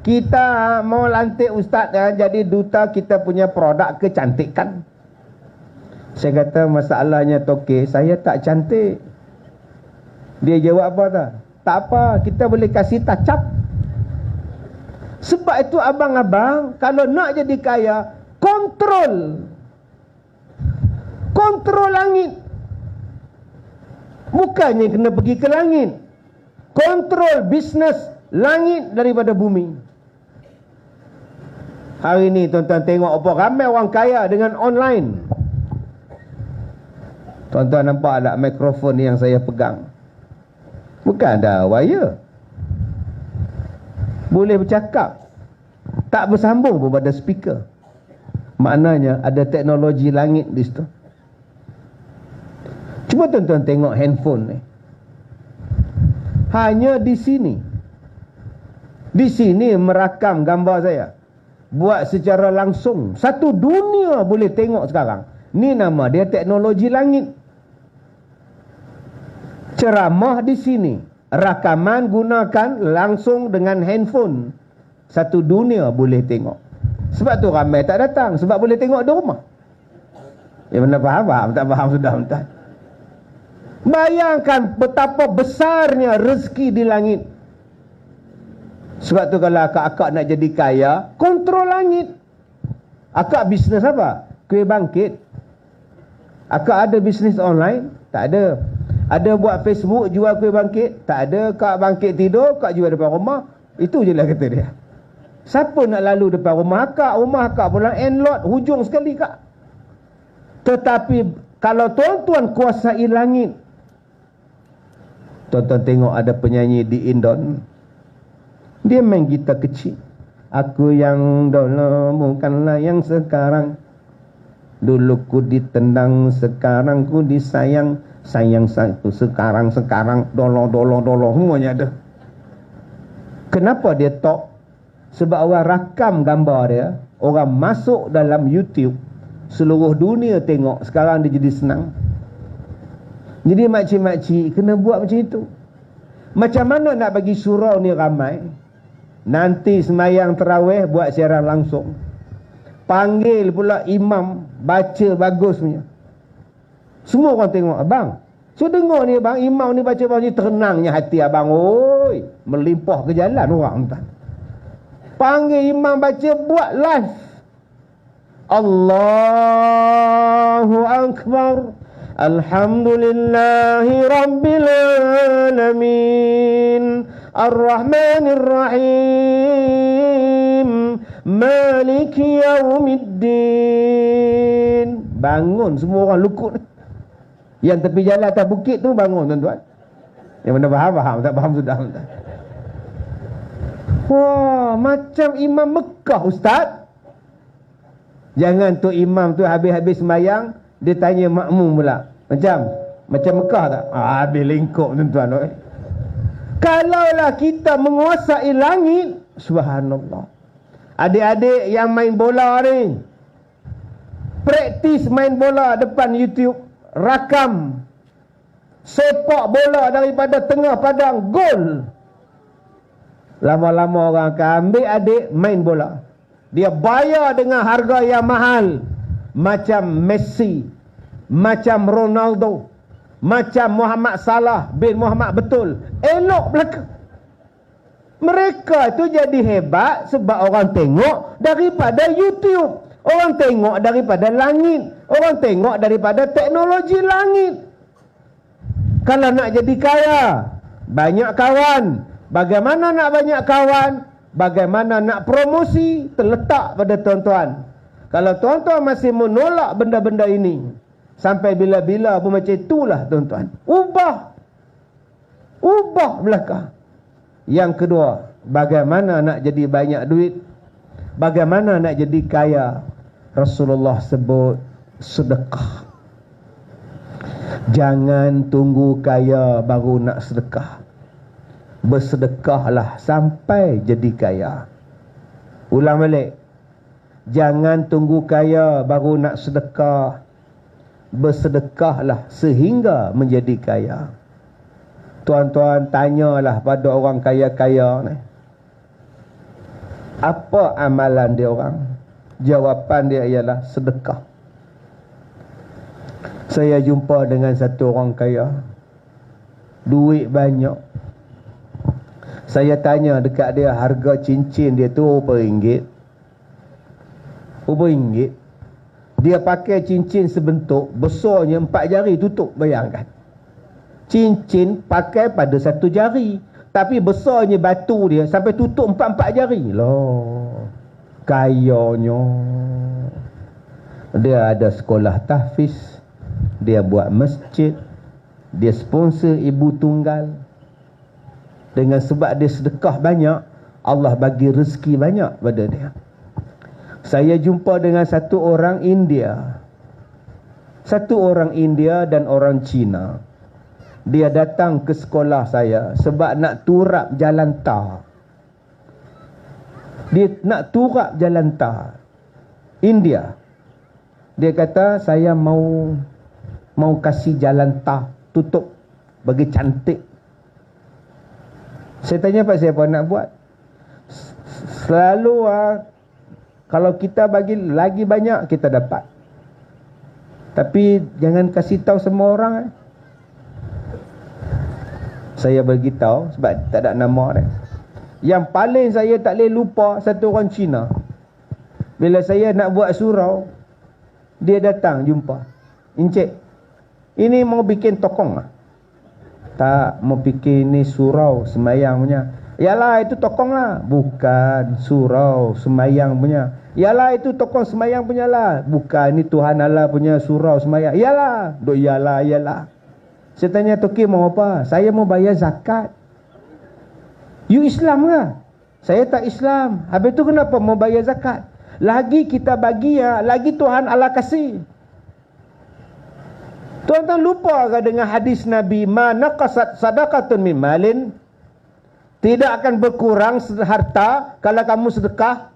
kita mau lantik ustaz jadi duta kita punya produk kecantikan. Saya kata, masalahnya toke, saya tak cantik. Dia jawab apa tak? Tak apa, kita boleh kasih touch up. Sebab itu abang-abang, kalau nak jadi kaya, kontrol langit. Bukannya kena pergi ke langit. Kontrol bisnes langit daripada bumi. Hari ni tuan-tuan tengok apa ramai orang kaya dengan online. Tuan-tuan nampak tak mikrofon yang saya pegang? Bukan ada wire. Boleh bercakap. Tak bersambung pun pada speaker. Maknanya ada teknologi langit di situ. Cuba tuan-tuan tengok handphone ni. Hanya di sini. Di sini merakam gambar saya. Buat secara langsung. Satu dunia boleh tengok sekarang. Ni nama dia teknologi langit. Ceramah di sini. Rakaman gunakan langsung dengan handphone. Satu dunia boleh tengok. Sebab tu ramai tak datang. Sebab boleh tengok di rumah. Ya mana faham? Tak faham sudah tuan. Bayangkan betapa besarnya rezeki di langit. Sebab tu kalau akak-akak nak jadi kaya, kontrol langit. Akak bisnes apa? Kuih bangkit. Akak ada bisnes online? Tak ada. Ada buat Facebook jual kuih bangkit? Tak ada. Kak bangkit tidur, kak jual depan rumah. Itu je lah kata dia. Siapa nak lalu depan rumah akak? Rumah akak pula end-lot, hujung sekali kak. Tetapi kalau tuan-tuan kuasai langit, tuan-tuan tengok ada penyanyi di Indon, dia main gitar kecil. Aku yang dulu bukanlah yang sekarang. Dulu ku ditendang, sekarang ku disayang. Sayang satu, sekarang dolo semuanya ada. Kenapa dia tok? Sebab orang rakam gambar dia, orang masuk dalam YouTube, seluruh dunia tengok. Sekarang dia jadi senang. Jadi makcik-makcik kena buat macam itu. Macam mana nak bagi surau ni ramai? Nanti semayang tarawih buat siaran langsung. Panggil pula imam baca bagus punya. Semua orang tengok, abang. So dengar ni abang, imam ni baca bagus ni, tenangnya hati abang. Oi, melimpah ke jalan orang tak. Panggil imam baca, buat live. Allahu Akbar. Alhamdulillahi Rabbil Alamin. Ar-Rahmanir Rahim. Maliki Yaumiddin. Bangun semua orang lukut. Yang tepi jalan atas bukit tu bangun tuan-tuan. Yang mana faham, tak faham sudah. Wah, macam imam Mekah ustaz. Jangan tu imam tu habis-habis sembahyang dia tanya makmum pula. Macam Mekah tak? Habis lingkup tuan-tuan. Kalaulah kita menguasai langit, subhanallah. Adik-adik yang main bola ni, praktis main bola depan YouTube, rakam sepak bola daripada tengah padang, gol. Lama-lama orang akan ambil adik main bola. Dia bayar dengan harga yang mahal. Macam Messi, macam Ronaldo, macam Muhammad Salah bin Muhammad Betul. Elok belaka. Mereka tu jadi hebat sebab orang tengok daripada YouTube. Orang tengok daripada langit. Orang tengok daripada teknologi langit. Kalau nak jadi kaya, banyak kawan. Bagaimana nak banyak kawan? Bagaimana nak promosi? Terletak pada tuan-tuan. Kalau tuan-tuan masih menolak benda-benda ini, sampai bila-bila pun macam itulah tuan-tuan. Ubah belaka. Yang kedua, bagaimana nak jadi banyak duit? Bagaimana nak jadi kaya? Rasulullah sebut sedekah. Jangan tunggu kaya baru nak sedekah. Bersedekahlah sampai jadi kaya. Ulang balik. Jangan tunggu kaya baru nak sedekah. Bersedekahlah sehingga menjadi kaya. Tuan-tuan tanyalah pada orang kaya-kaya ni, apa amalan dia orang? Jawapan dia ialah sedekah. Saya jumpa dengan satu orang kaya, duit banyak. Saya tanya dekat dia, harga cincin dia tu berapa ringgit? Dia pakai cincin sebentuk besarnya 4 jari tutup, bayangkan. Cincin pakai pada 1 jari, tapi besarnya batu dia sampai tutup 4 jari. Loh, kayanya. Dia ada sekolah tahfiz, dia buat masjid, dia sponsor ibu tunggal. Dengan sebab dia sedekah banyak, Allah bagi rezeki banyak pada dia. Saya jumpa dengan satu orang India. Satu orang India dan orang Cina. Dia datang ke sekolah saya sebab nak turap jalan tar. Dia nak turap jalan tar India. Dia kata, saya mau kasih jalan tar tutup bagi cantik. Saya tanya pak siapa nak buat? Selalu kalau kita bagi lagi banyak kita dapat. Tapi jangan kasih tahu semua orang. Saya beritahu sebab tak ada nama dia. Yang paling saya tak boleh lupa satu orang Cina. Bila saya nak buat surau, dia datang jumpa. Encik, ini mau bikin tokong lah? Tak, mau bikin ni surau semayang punya. Yalah itu tokong lah. Bukan, surau semayang punya. Yalah itu tokong semayang punya lah. Bukan, ni Tuhan Allah punya surau semayang. Yalah. Yalah. Saya tanya, Toki mau apa? Saya mau bayar zakat. You Islam ke? Saya tak Islam. Habis tu kenapa mau bayar zakat? Lagi kita bagi lagi Tuhan Allah kasih. Tuan-tuan lupa ke dengan hadis Nabi, ma naqasat sadaqatun min malin, tidak akan berkurang harta kalau kamu sedekah.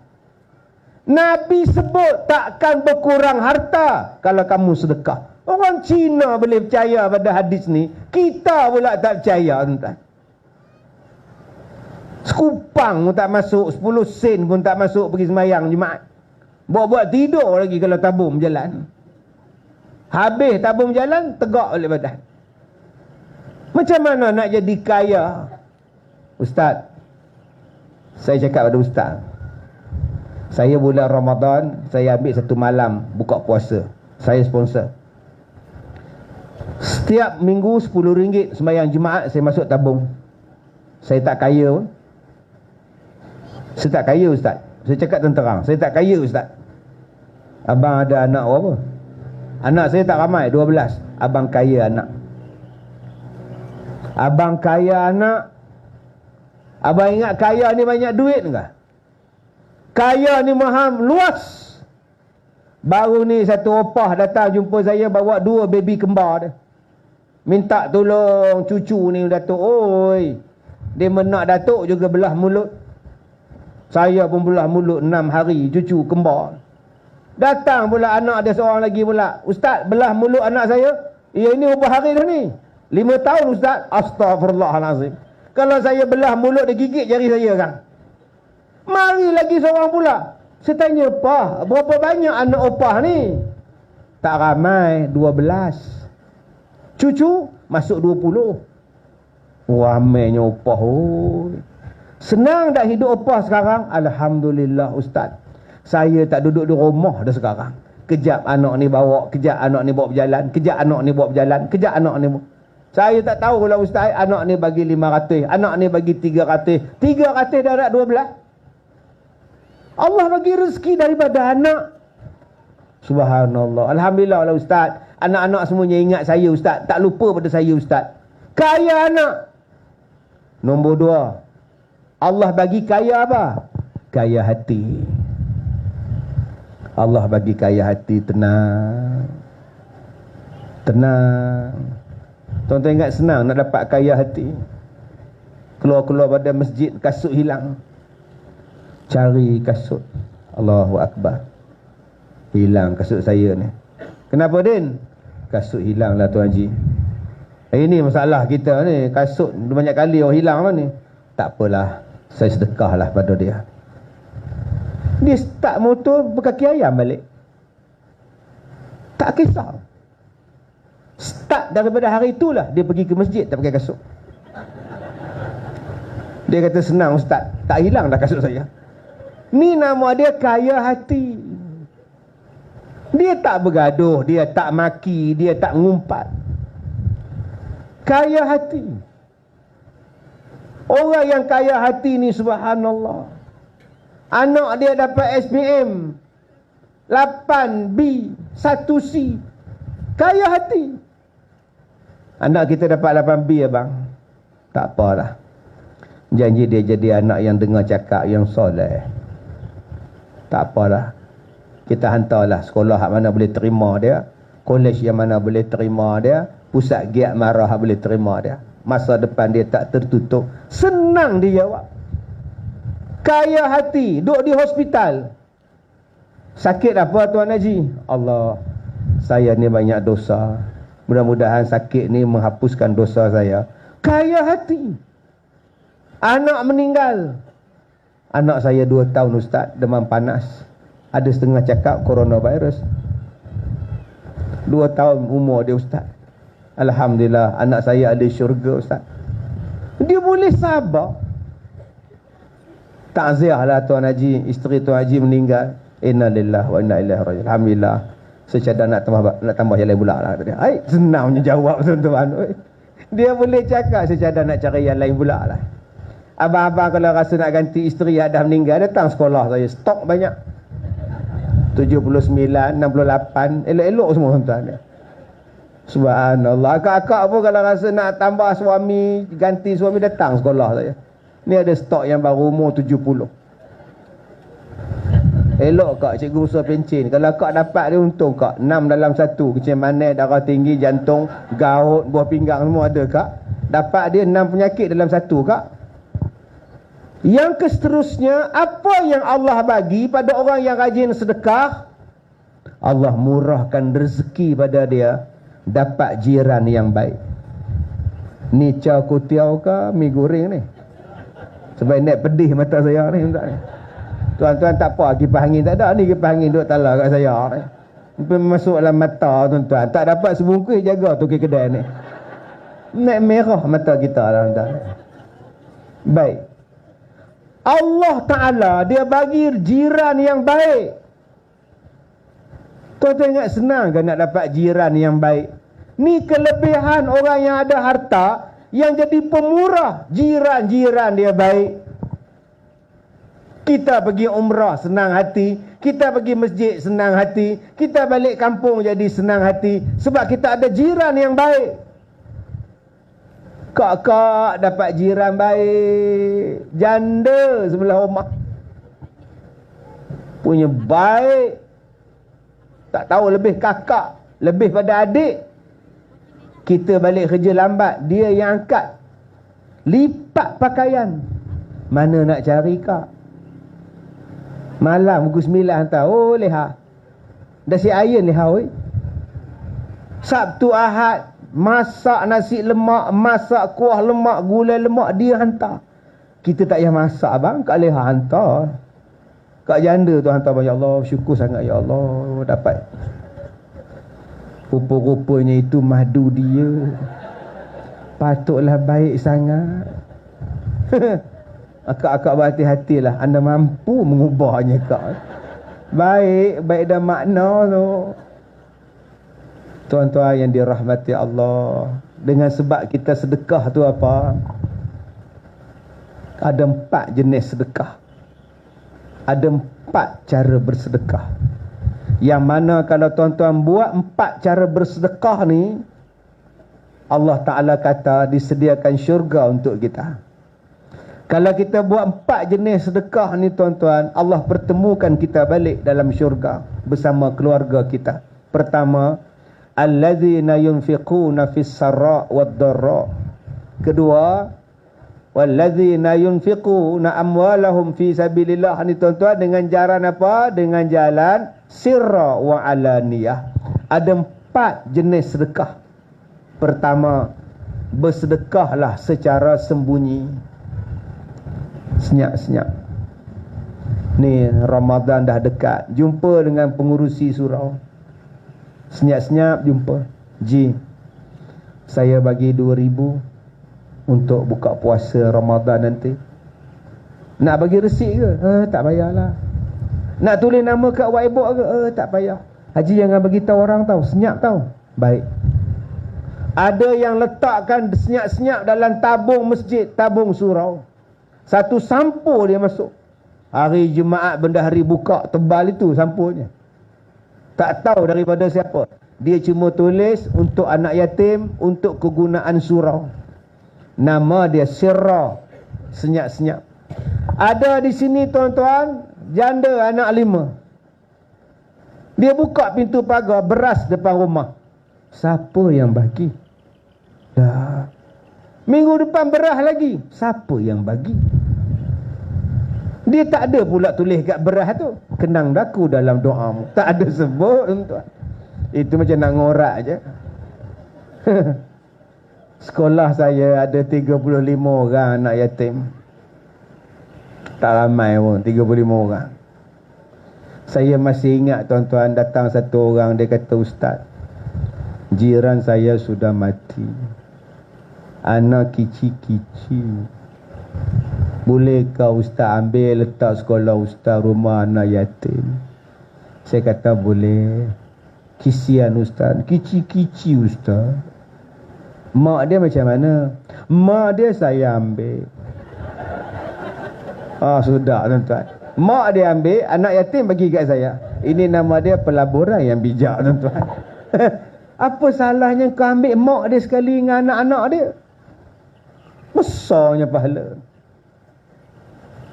Nabi sebut takkan berkurang harta kalau kamu sedekah. Orang Cina boleh percaya pada hadis ni, kita pula tak percaya, tuan-tuan. Sekupang pun tak masuk, 10 sen pun tak masuk pergi sembahyang Jumaat. Buat-buat tidur lagi kalau tabung berjalan. Habis tabung berjalan, tegak oleh badan. Macam mana nak jadi kaya? Ustaz, saya cakap pada ustaz, saya bulan Ramadan, saya ambil satu malam buka puasa. Saya sponsor. Setiap minggu RM10 sembahyang Jumaat saya masuk tabung. Saya tak kaya pun. Saya tak kaya ustaz. Saya cakap terang, saya tak kaya ustaz. Abang ada anak berapa? Anak saya tak ramai, 12. Abang kaya anak. Abang kaya anak. Abang ingat kaya ni banyak duit ke? Kaya ni maham luas. Baru ni satu opah datang jumpa saya, bawa 2 baby kembar dia. Minta tolong cucu ni Datuk. Oi, dia menak Datuk juga belah mulut. Saya pun belah mulut 6 hari, cucu kembar. Datang pula anak dia seorang lagi pula. Ustaz, belah mulut anak saya. Ya, ini berapa hari dah ni? 5 tahun ustaz. Astaghfirullahalazim. Kalau saya belah mulut, dia gigit jari saya kan. Mari lagi seorang pula. Saya tanya, Pah, berapa banyak anak opah ni? Tak ramai, 12. Cucu masuk 20. Ramainya opah. Oh. Senang dah hidup opah sekarang? Alhamdulillah ustaz. Saya tak duduk di rumah dah sekarang. Kejap anak ni bawa, kejap anak ni bawa berjalan, kejap anak ni bawa berjalan, kejap anak ni bawa. Saya tak tahu kalau ustaz, anak ni bagi 500, anak ni bagi 300. 300 darab 12. Allah bagi rezeki daripada anak. Subhanallah. Alhamdulillah lah ustaz. Anak-anak semuanya ingat saya ustaz. Tak lupa pada saya ustaz. Kaya anak. Nombor 2. Allah bagi kaya apa? Kaya hati. Allah bagi kaya hati, tenang. Tenang. Tuan-tuan ingat senang nak dapat kaya hati? Keluar-keluar pada masjid, kasut hilang. Cari kasut. Allahu Akbar. Hilang kasut saya ni. Kenapa Din? Kasut hilang lah Tuan Haji. Ini masalah kita ni. Kasut banyak kali orang hilang lah ni. Tak apalah, saya sedekah lah pada dia. Dia start motor berkaki ayam balik. Tak kisah. Start daripada hari itulah dia pergi ke masjid tak pakai kasut. Dia kata senang ustaz, tak hilang dah kasut saya. Ni nama dia kaya hati. Dia tak bergaduh, dia tak maki, dia tak ngumpat. Kaya hati. Orang yang kaya hati ni subhanallah. Anak dia dapat SPM 8B 1C. Kaya hati. Anak kita dapat 8B abang. Tak apalah. Janji dia jadi anak yang dengar cakap, yang soleh. Tak apalah. Kita hantarlah sekolah hak mana boleh terima dia, kolej yang mana boleh terima dia, pusat giat marah boleh terima dia. Masa depan dia tak tertutup. Senang dia jawab. Kaya hati, duduk di hospital. Sakit apa Tuan Haji? Allah, saya ni banyak dosa. Mudah-mudahan sakit ni menghapuskan dosa saya. Kaya hati. Anak meninggal. Anak saya 2 tahun ustaz, demam panas. Ada setengah cakap coronavirus. 2 tahun umur dia ustaz. Alhamdulillah anak saya ada syurga ustaz. Dia boleh sabar. Takziah lah Tuan Haji, isteri Tuan Haji meninggal. Inna lillahi wa inna ilaihi raji'un. Alhamdulillah. Saya cadang nak tambah yang lain pula lah. Hai, senangnya jawab tuan-tuan. Dia boleh cakap, saya cadang nak cari yang lain pula lah. Abang-abang kalau rasa nak ganti isteri yang dah meninggal, datang sekolah saya. Stok banyak. 79, 68. Elok-elok semua tuan-tuan. Subhanallah. Akak-akak pun kalau rasa nak tambah suami, ganti suami, datang sekolah saya. Ni ada stok yang baru umur 70. Elok kak cikgu usaha pencen. Kalau kak dapat dia untung kak. 6 dalam 1. Kecil manis, darah tinggi, jantung, gaut, buah pinggang semua ada kak. Dapat dia 6 penyakit dalam 1 kak. Yang keseterusnya, apa yang Allah bagi pada orang yang rajin sedekah, Allah murahkan rezeki pada dia, dapat jiran yang baik. Ni chow kutiau ke mi goreng ni? Sebab nak pedih mata saya ni. Tuan-tuan tak apa, kipas angin tak ada ni, kipas angin duduk tala kat saya ni. Masuk dalam mata tuan-tuan. Tak dapat sebungkus jaga tu ke kedai ni. Nak merah mata kita tuan-tuan. Baik. Allah Ta'ala dia bagi jiran yang baik. Tuan-tuan ingat senang ke nak dapat jiran yang baik? Ni kelebihan orang yang ada harta, yang jadi pemurah. Jiran-jiran dia baik. Kita pergi umrah senang hati, kita pergi masjid senang hati, kita balik kampung jadi senang hati, sebab kita ada jiran yang baik. Kak-kak dapat jiran baik, janda sebelah rumah punya baik, tak tahu lebih kakak, lebih pada adik. Kita balik kerja lambat, dia yang angkat, lipat pakaian. Mana nak cari kak? Malam pukul 9 hantar. Oh leha. Dah si iron leha oi. Sabtu Ahad masak nasi lemak, masak kuah lemak, gulai lemak, dia hantar. Kita tak payah masak bang, kak leha hantar. Kak janda tu hantar, ya Allah, syukur sangat ya Allah dapat. Rupa-rupanya itu madu dia. Patutlah baik sangat. Akak-akak berhati-hatilah, anda mampu mengubahnya kak. Baik dah makna tu. Tuan-tuan yang dirahmati Allah, dengan sebab kita sedekah tu apa? Ada 4 jenis sedekah. Ada 4 cara bersedekah. Yang mana kalau tuan-tuan buat 4 cara bersedekah ni, Allah Ta'ala kata disediakan syurga untuk kita. Kalau kita buat 4 jenis sedekah ni tuan-tuan, Allah pertemukan kita balik dalam syurga bersama keluarga kita. Pertama, allazina yunfiquna fis sarra' wad dharra. Kedua, wallazina yunfiquna amwalahum fi sabilillah. Ni tuan-tuan dengan jalan apa? Dengan jalan sirra wa alaniyah. Ada 4 jenis sedekah. Pertama, bersedekahlah secara sembunyi. Senyap-senyap. Ni Ramadan dah dekat, jumpa dengan pengurusi surau. Senyap-senyap jumpa. Ji, saya bagi 2,000 untuk buka puasa Ramadan nanti. Nak bagi resit ke? Tak payahlah. Nak tulis nama kat whiteboard ke? Tak payah. Haji jangan bagi tahu orang tahu, senyap tahu. Baik. Ada yang letakkan senyap-senyap dalam tabung masjid, tabung surau. Satu sampul dia masuk. Hari Jumaat bendahari buka tebal itu sampulnya. Tak tahu daripada siapa. Dia cuma tulis untuk anak yatim, untuk kegunaan surau. Nama dia sirra, senyap-senyap. Ada di sini tuan-tuan, janda anak 5. Dia buka pintu pagar, beras depan rumah. Siapa yang bagi? Dah. Minggu depan beras lagi. Siapa yang bagi? Dia tak ada pula tulis kat beras tu, kenang daku dalam doamu. Tak ada sebut tuan. Itu macam nak ngorak je. Sekolah saya ada 35 orang anak yatim. Tak ramai pun, 35 orang. Saya masih ingat tuan-tuan, datang satu orang, dia kata, Ustaz, jiran saya sudah mati, anak kicik-kicik. Bolehkah Ustaz ambil letak sekolah Ustaz rumah anak yatim? Saya kata boleh. Kisian Ustaz, kicik-kicik Ustaz. Mak dia macam mana? Mak dia saya ambil. Sudah tuan-tuan. Mak dia ambil, anak yatim bagi kat saya. Ini nama dia pelaburan yang bijak tuan-tuan. Apa salahnya kau ambil mak dia sekali dengan anak-anak dia? Besarnya pahala.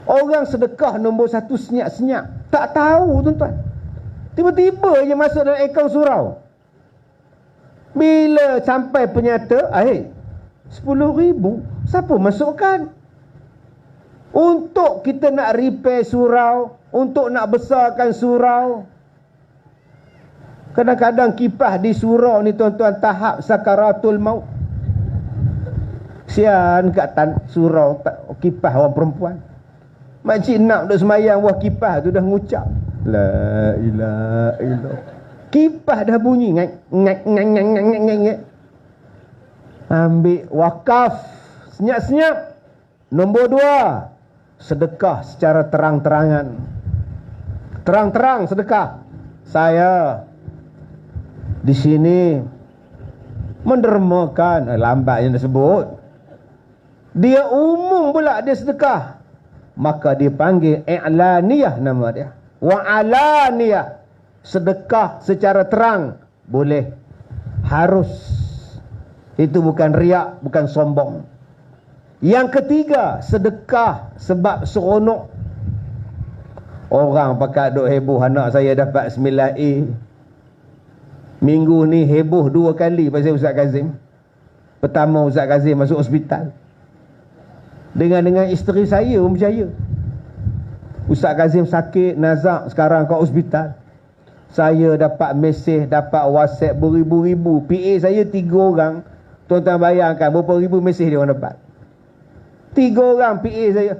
Orang sedekah nombor 1 senyap-senyap. Tak tahu tuan-tuan. Tiba-tiba je masuk dalam akaun surau. Bila sampai penyata, 10,000. Siapa masukkan? Untuk kita nak repair surau, untuk nak besarkan surau. Kadang-kadang kipas di surau ni tuan-tuan tahap sakaratul maut. Sian kat surau kipas orang perempuan. Makcik nak duk semayang buah kipas tu dah ngucap la ilaha illallah. Kipas dah bunyi ngak. Ambil wakaf senyap-senyap. Nombor 2, sedekah secara terang-terangan. Terang-terang sedekah. Saya di sini mendermakan, lambat yang disebut. Dia umum pula dia sedekah. Maka dipanggil i'laniyah nama dia. Wa alaniyah, sedekah secara terang. Boleh, harus. Itu bukan riak, bukan sombong. Yang ketiga, sedekah sebab seronok. Orang pakat duk heboh anak saya dapat 9A. Minggu ni heboh 2 kali pasal Ustaz Kazim. Pertama, Ustaz Kazim masuk hospital. Dengan isteri saya pun percaya. Ustaz Kazim sakit, nazak, sekarang kat hospital. Saya dapat mesej, dapat WhatsApp beribu-ribu. PA saya 3 orang. Tuan-tuan bayangkan berapa ribu mesej dia orang dapat. 3 orang PA saya.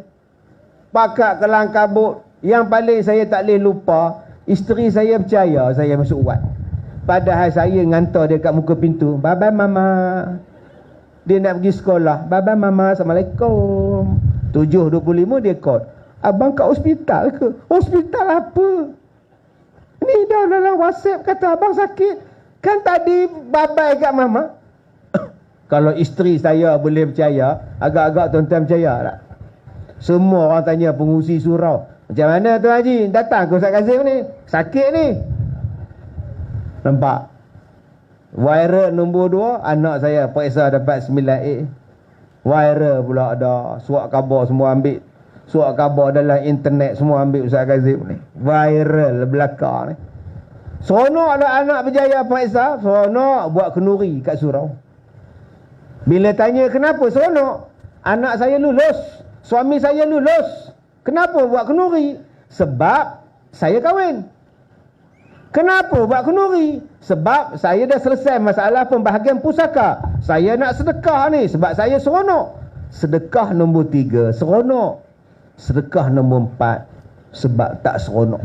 Pakat kelang kabut. Yang paling saya tak boleh lupa, isteri saya percaya saya masuk wad. Padahal saya ngantar dia kat muka pintu. Bye-bye mama. Dia nak pergi sekolah. Bye-bye mama, Assalamualaikum. 7.25 dia call. Abang kat hospital ke? Hospital apa? Ni dah dalam WhatsApp kata abang sakit. Kan tadi bye-bye kat mama. Kalau isteri saya boleh percaya, agak-agak tuan-tuan percaya tak? Semua orang tanya pengurusi surau, macam mana Tuan Haji? Datang ke Ustaz Kazim ni? Sakit ni. Nampak? Viral nombor 2, anak saya periksa dapat 9A. Viral pula ada. Surat khabar semua ambil. Surat khabar dalam internet semua ambil Ustaz Kazim ni. Viral belakang ni. Seronok anak-anak berjaya periksa. Seronok buat kenuri kat surau. Bila tanya kenapa seronok? Anak saya lulus. Suami saya lulus. Kenapa buat kenuri? Sebab saya kahwin. Kenapa buat kenuri? Sebab saya dah selesai masalah pembahagian pusaka. Saya nak sedekah ni sebab saya seronok. Sedekah nombor 3, seronok. Sedekah nombor 4, sebab tak seronok.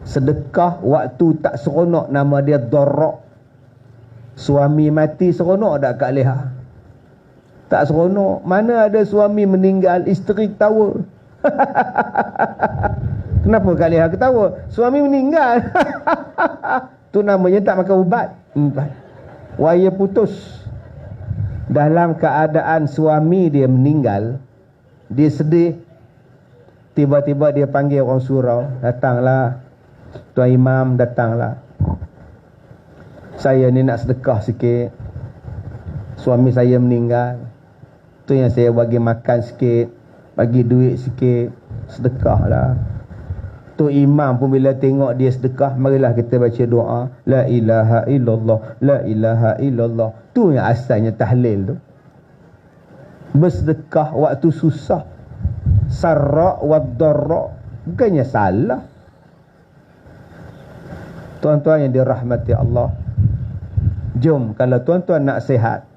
Sedekah waktu tak seronok, nama dia darrak. Suami mati seronok tak Kak Leha? Tak seronok. Mana ada suami meninggal, isteri ketawa. Kenapa Kak Leha ketawa? Suami meninggal. Tu namanya tak makan ubat. Waya putus. Dalam keadaan suami dia meninggal, dia sedih. Tiba-tiba dia panggil orang surau. Datanglah Tuan Imam, datanglah. Saya ni nak sedekah sikit. Suami saya meninggal. Tu yang saya bagi makan sikit, bagi duit sikit. Sedekahlah. Tu imam pun bila tengok dia sedekah, marilah kita baca doa la ilaha illallah, la ilaha illallah. Tu yang asalnya tahlil tu. Bersedekah waktu susah, sarra' wa darra', bukannya salah. Tuan-tuan yang dirahmati Allah, jom kalau tuan-tuan nak sihat,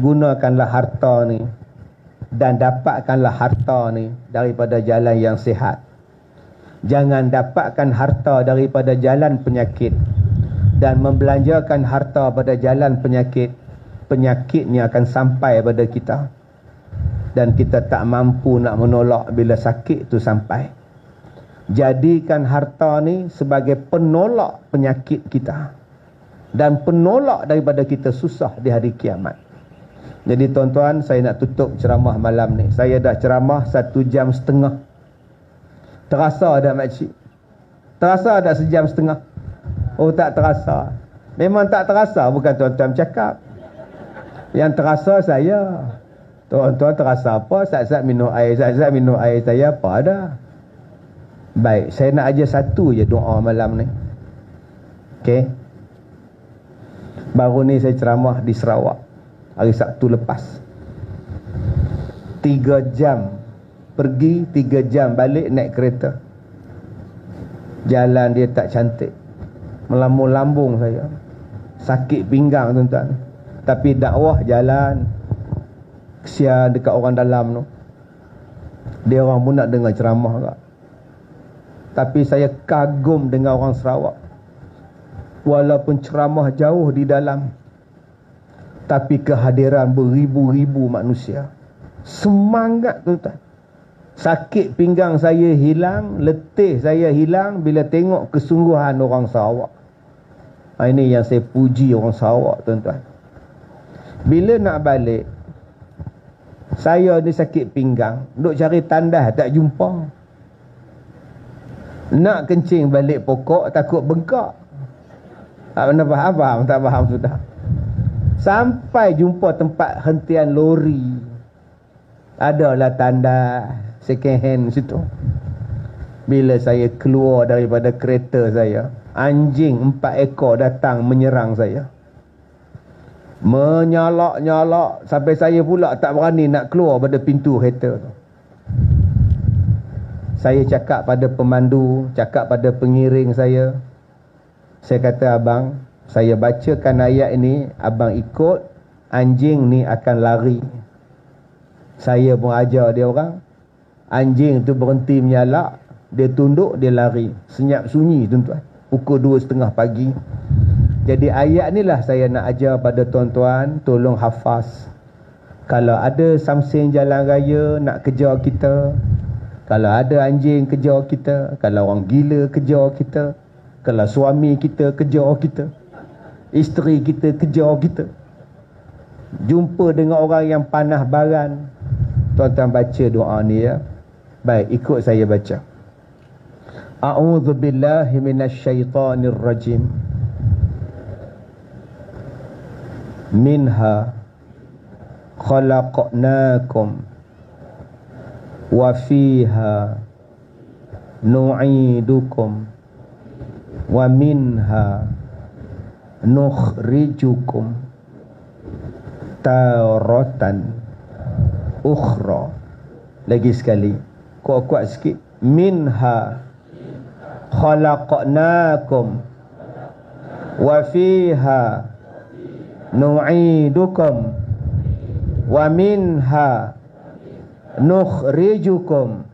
gunakanlah harta ni dan dapatkanlah harta ni daripada jalan yang sihat. Jangan dapatkan harta daripada jalan penyakit dan membelanjakan harta pada jalan penyakit. Penyakit ni akan sampai pada kita dan kita tak mampu nak menolak bila sakit tu sampai. Jadikan harta ni sebagai penolak penyakit kita dan penolak daripada kita susah di hari kiamat. Jadi tuan-tuan, saya nak tutup ceramah malam ni. Saya dah ceramah 1 jam setengah. Terasa tak makcik? Terasa tak 1 jam setengah? Oh, tak terasa. Memang tak terasa, bukan tuan-tuan cakap. Yang terasa saya. Tuan-tuan terasa apa? Saat-saat minum air, saat-saat minum air saya apa dah. Baik, saya nak ajar satu je doa malam ni. Okey. Baru ni saya ceramah di Sarawak hari Sabtu lepas. 3 jam pergi, 3 jam balik naik kereta. Jalan dia tak cantik, melambung-lambung saya, sakit pinggang tuan-tuan. Tapi dakwah jalan. Kesian dekat orang dalam tu, dia orang pun nak dengar ceramah tak. Tapi saya kagum dengan orang Sarawak. Walaupun ceramah jauh di dalam, tapi kehadiran beribu-ribu manusia. Semangat tuan-tuan. Sakit pinggang saya hilang, letih saya hilang bila tengok kesungguhan orang Sarawak. Ini yang saya puji orang Sarawak tuan-tuan. Bila nak balik, saya ni sakit pinggang, duk cari tandas tak jumpa. Nak kencing balik pokok takut bengkak. Tak pernah faham, tak faham sudah. Sampai jumpa tempat hentian lori, adalah tanda second hand situ. Bila saya keluar daripada kereta saya, anjing 4 ekor datang menyerang saya, menyalak-nyalak sampai saya pula tak berani nak keluar pada pintu kereta tu. Saya cakap pada pemandu, cakap pada pengiring saya kata, abang, saya bacakan ayat ini, abang ikut, anjing ni akan lari. Saya pun ajar dia orang. Anjing tu berhenti menyalak, dia tunduk, dia lari. Senyap sunyi tuan-tuan, pukul 2:30 pagi. Jadi ayat ni lah saya nak ajar pada tuan-tuan, tolong hafaz. Kalau ada samseng jalan raya nak kejar kita, kalau ada anjing kejar kita, kalau orang gila kejar kita, kalau suami kita kejar kita, isteri kita kejar kita, jumpa dengan orang yang panah baran, tuan-tuan baca doa ni ya. Baik, ikut saya baca. A'udzubillahi minasyaitonirrajim. Minha khalaqnakum wa fiha nu'idukum wa minha nukhrijukum taratan ukhra. Lagi sekali, kuat-kuat sikit. Minha khalaqnakum wa fiha nu'idukum wa minha nukhrijukum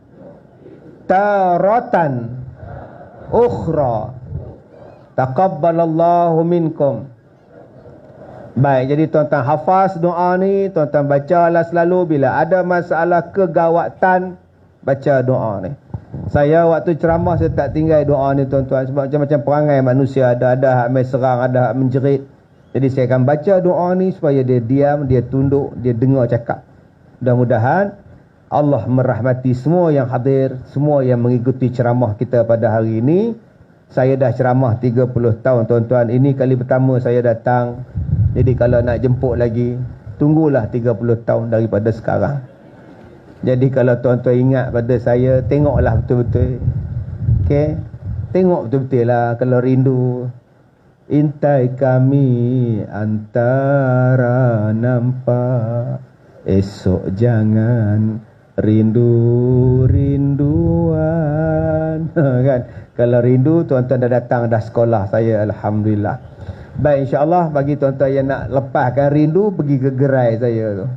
taratan ukhra. Taqabbalallahu minkum. Baik, jadi tuan-tuan hafaz doa ni, tuan-tuan bacalah selalu. Bila ada masalah kegawatan, baca doa ni. Saya waktu ceramah saya tak tinggal doa ni tuan-tuan, sebab macam-macam perangai manusia, ada hak main serang, ada hak menjerit. Jadi saya akan baca doa ni supaya dia diam, dia tunduk, dia dengar cakap. Mudah-mudahan Allah merahmati semua yang hadir, semua yang mengikuti ceramah kita pada hari ini. Saya dah ceramah 30 tahun tuan-tuan. Ini kali pertama saya datang. Jadi kalau nak jemput lagi, tunggulah 30 tahun daripada sekarang. Jadi kalau tuan-tuan ingat pada saya, tengoklah betul-betul. Okey? Tengok betul-betul lah kalau rindu. Intai kami antara nampak, esok jangan rindu-rinduan. Kan? Kalau rindu, tuan-tuan dah datang dah sekolah saya, alhamdulillah. Baik, insya-Allah bagi tuan-tuan yang nak lepaskan rindu, pergi ke gerai saya tu.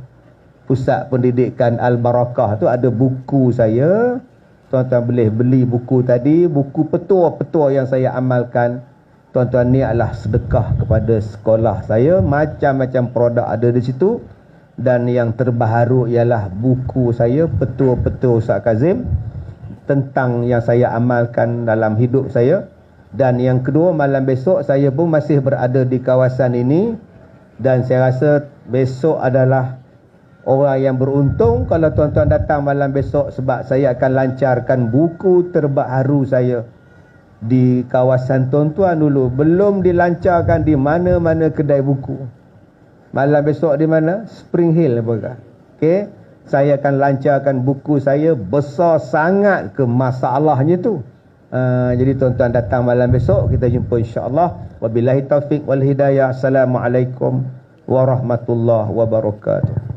Pusat Pendidikan Al-Barakah tu ada buku saya. Tuan-tuan boleh beli buku tadi, buku petua-petua yang saya amalkan. Tuan-tuan, ni adalah sedekah kepada sekolah saya. Macam-macam produk ada di situ. Dan yang terbaharu ialah buku saya, petua-petua Ustaz Kazim, tentang yang saya amalkan dalam hidup saya. Dan yang kedua, malam besok saya pun masih berada di kawasan ini. Dan saya rasa besok adalah orang yang beruntung kalau tuan-tuan datang malam besok, sebab saya akan lancarkan buku terbaru saya di kawasan tuan-tuan dulu. Belum dilancarkan di mana-mana kedai buku. Malam besok di mana? Spring Hill apakah? Okey, saya akan lancarkan buku saya, besar sangat ke masalahnya tu. Jadi tuan-tuan datang malam besok, kita jumpa insya-Allah. Wabillahi taufik wal hidayah. Assalamualaikum warahmatullahi wabarakatuh.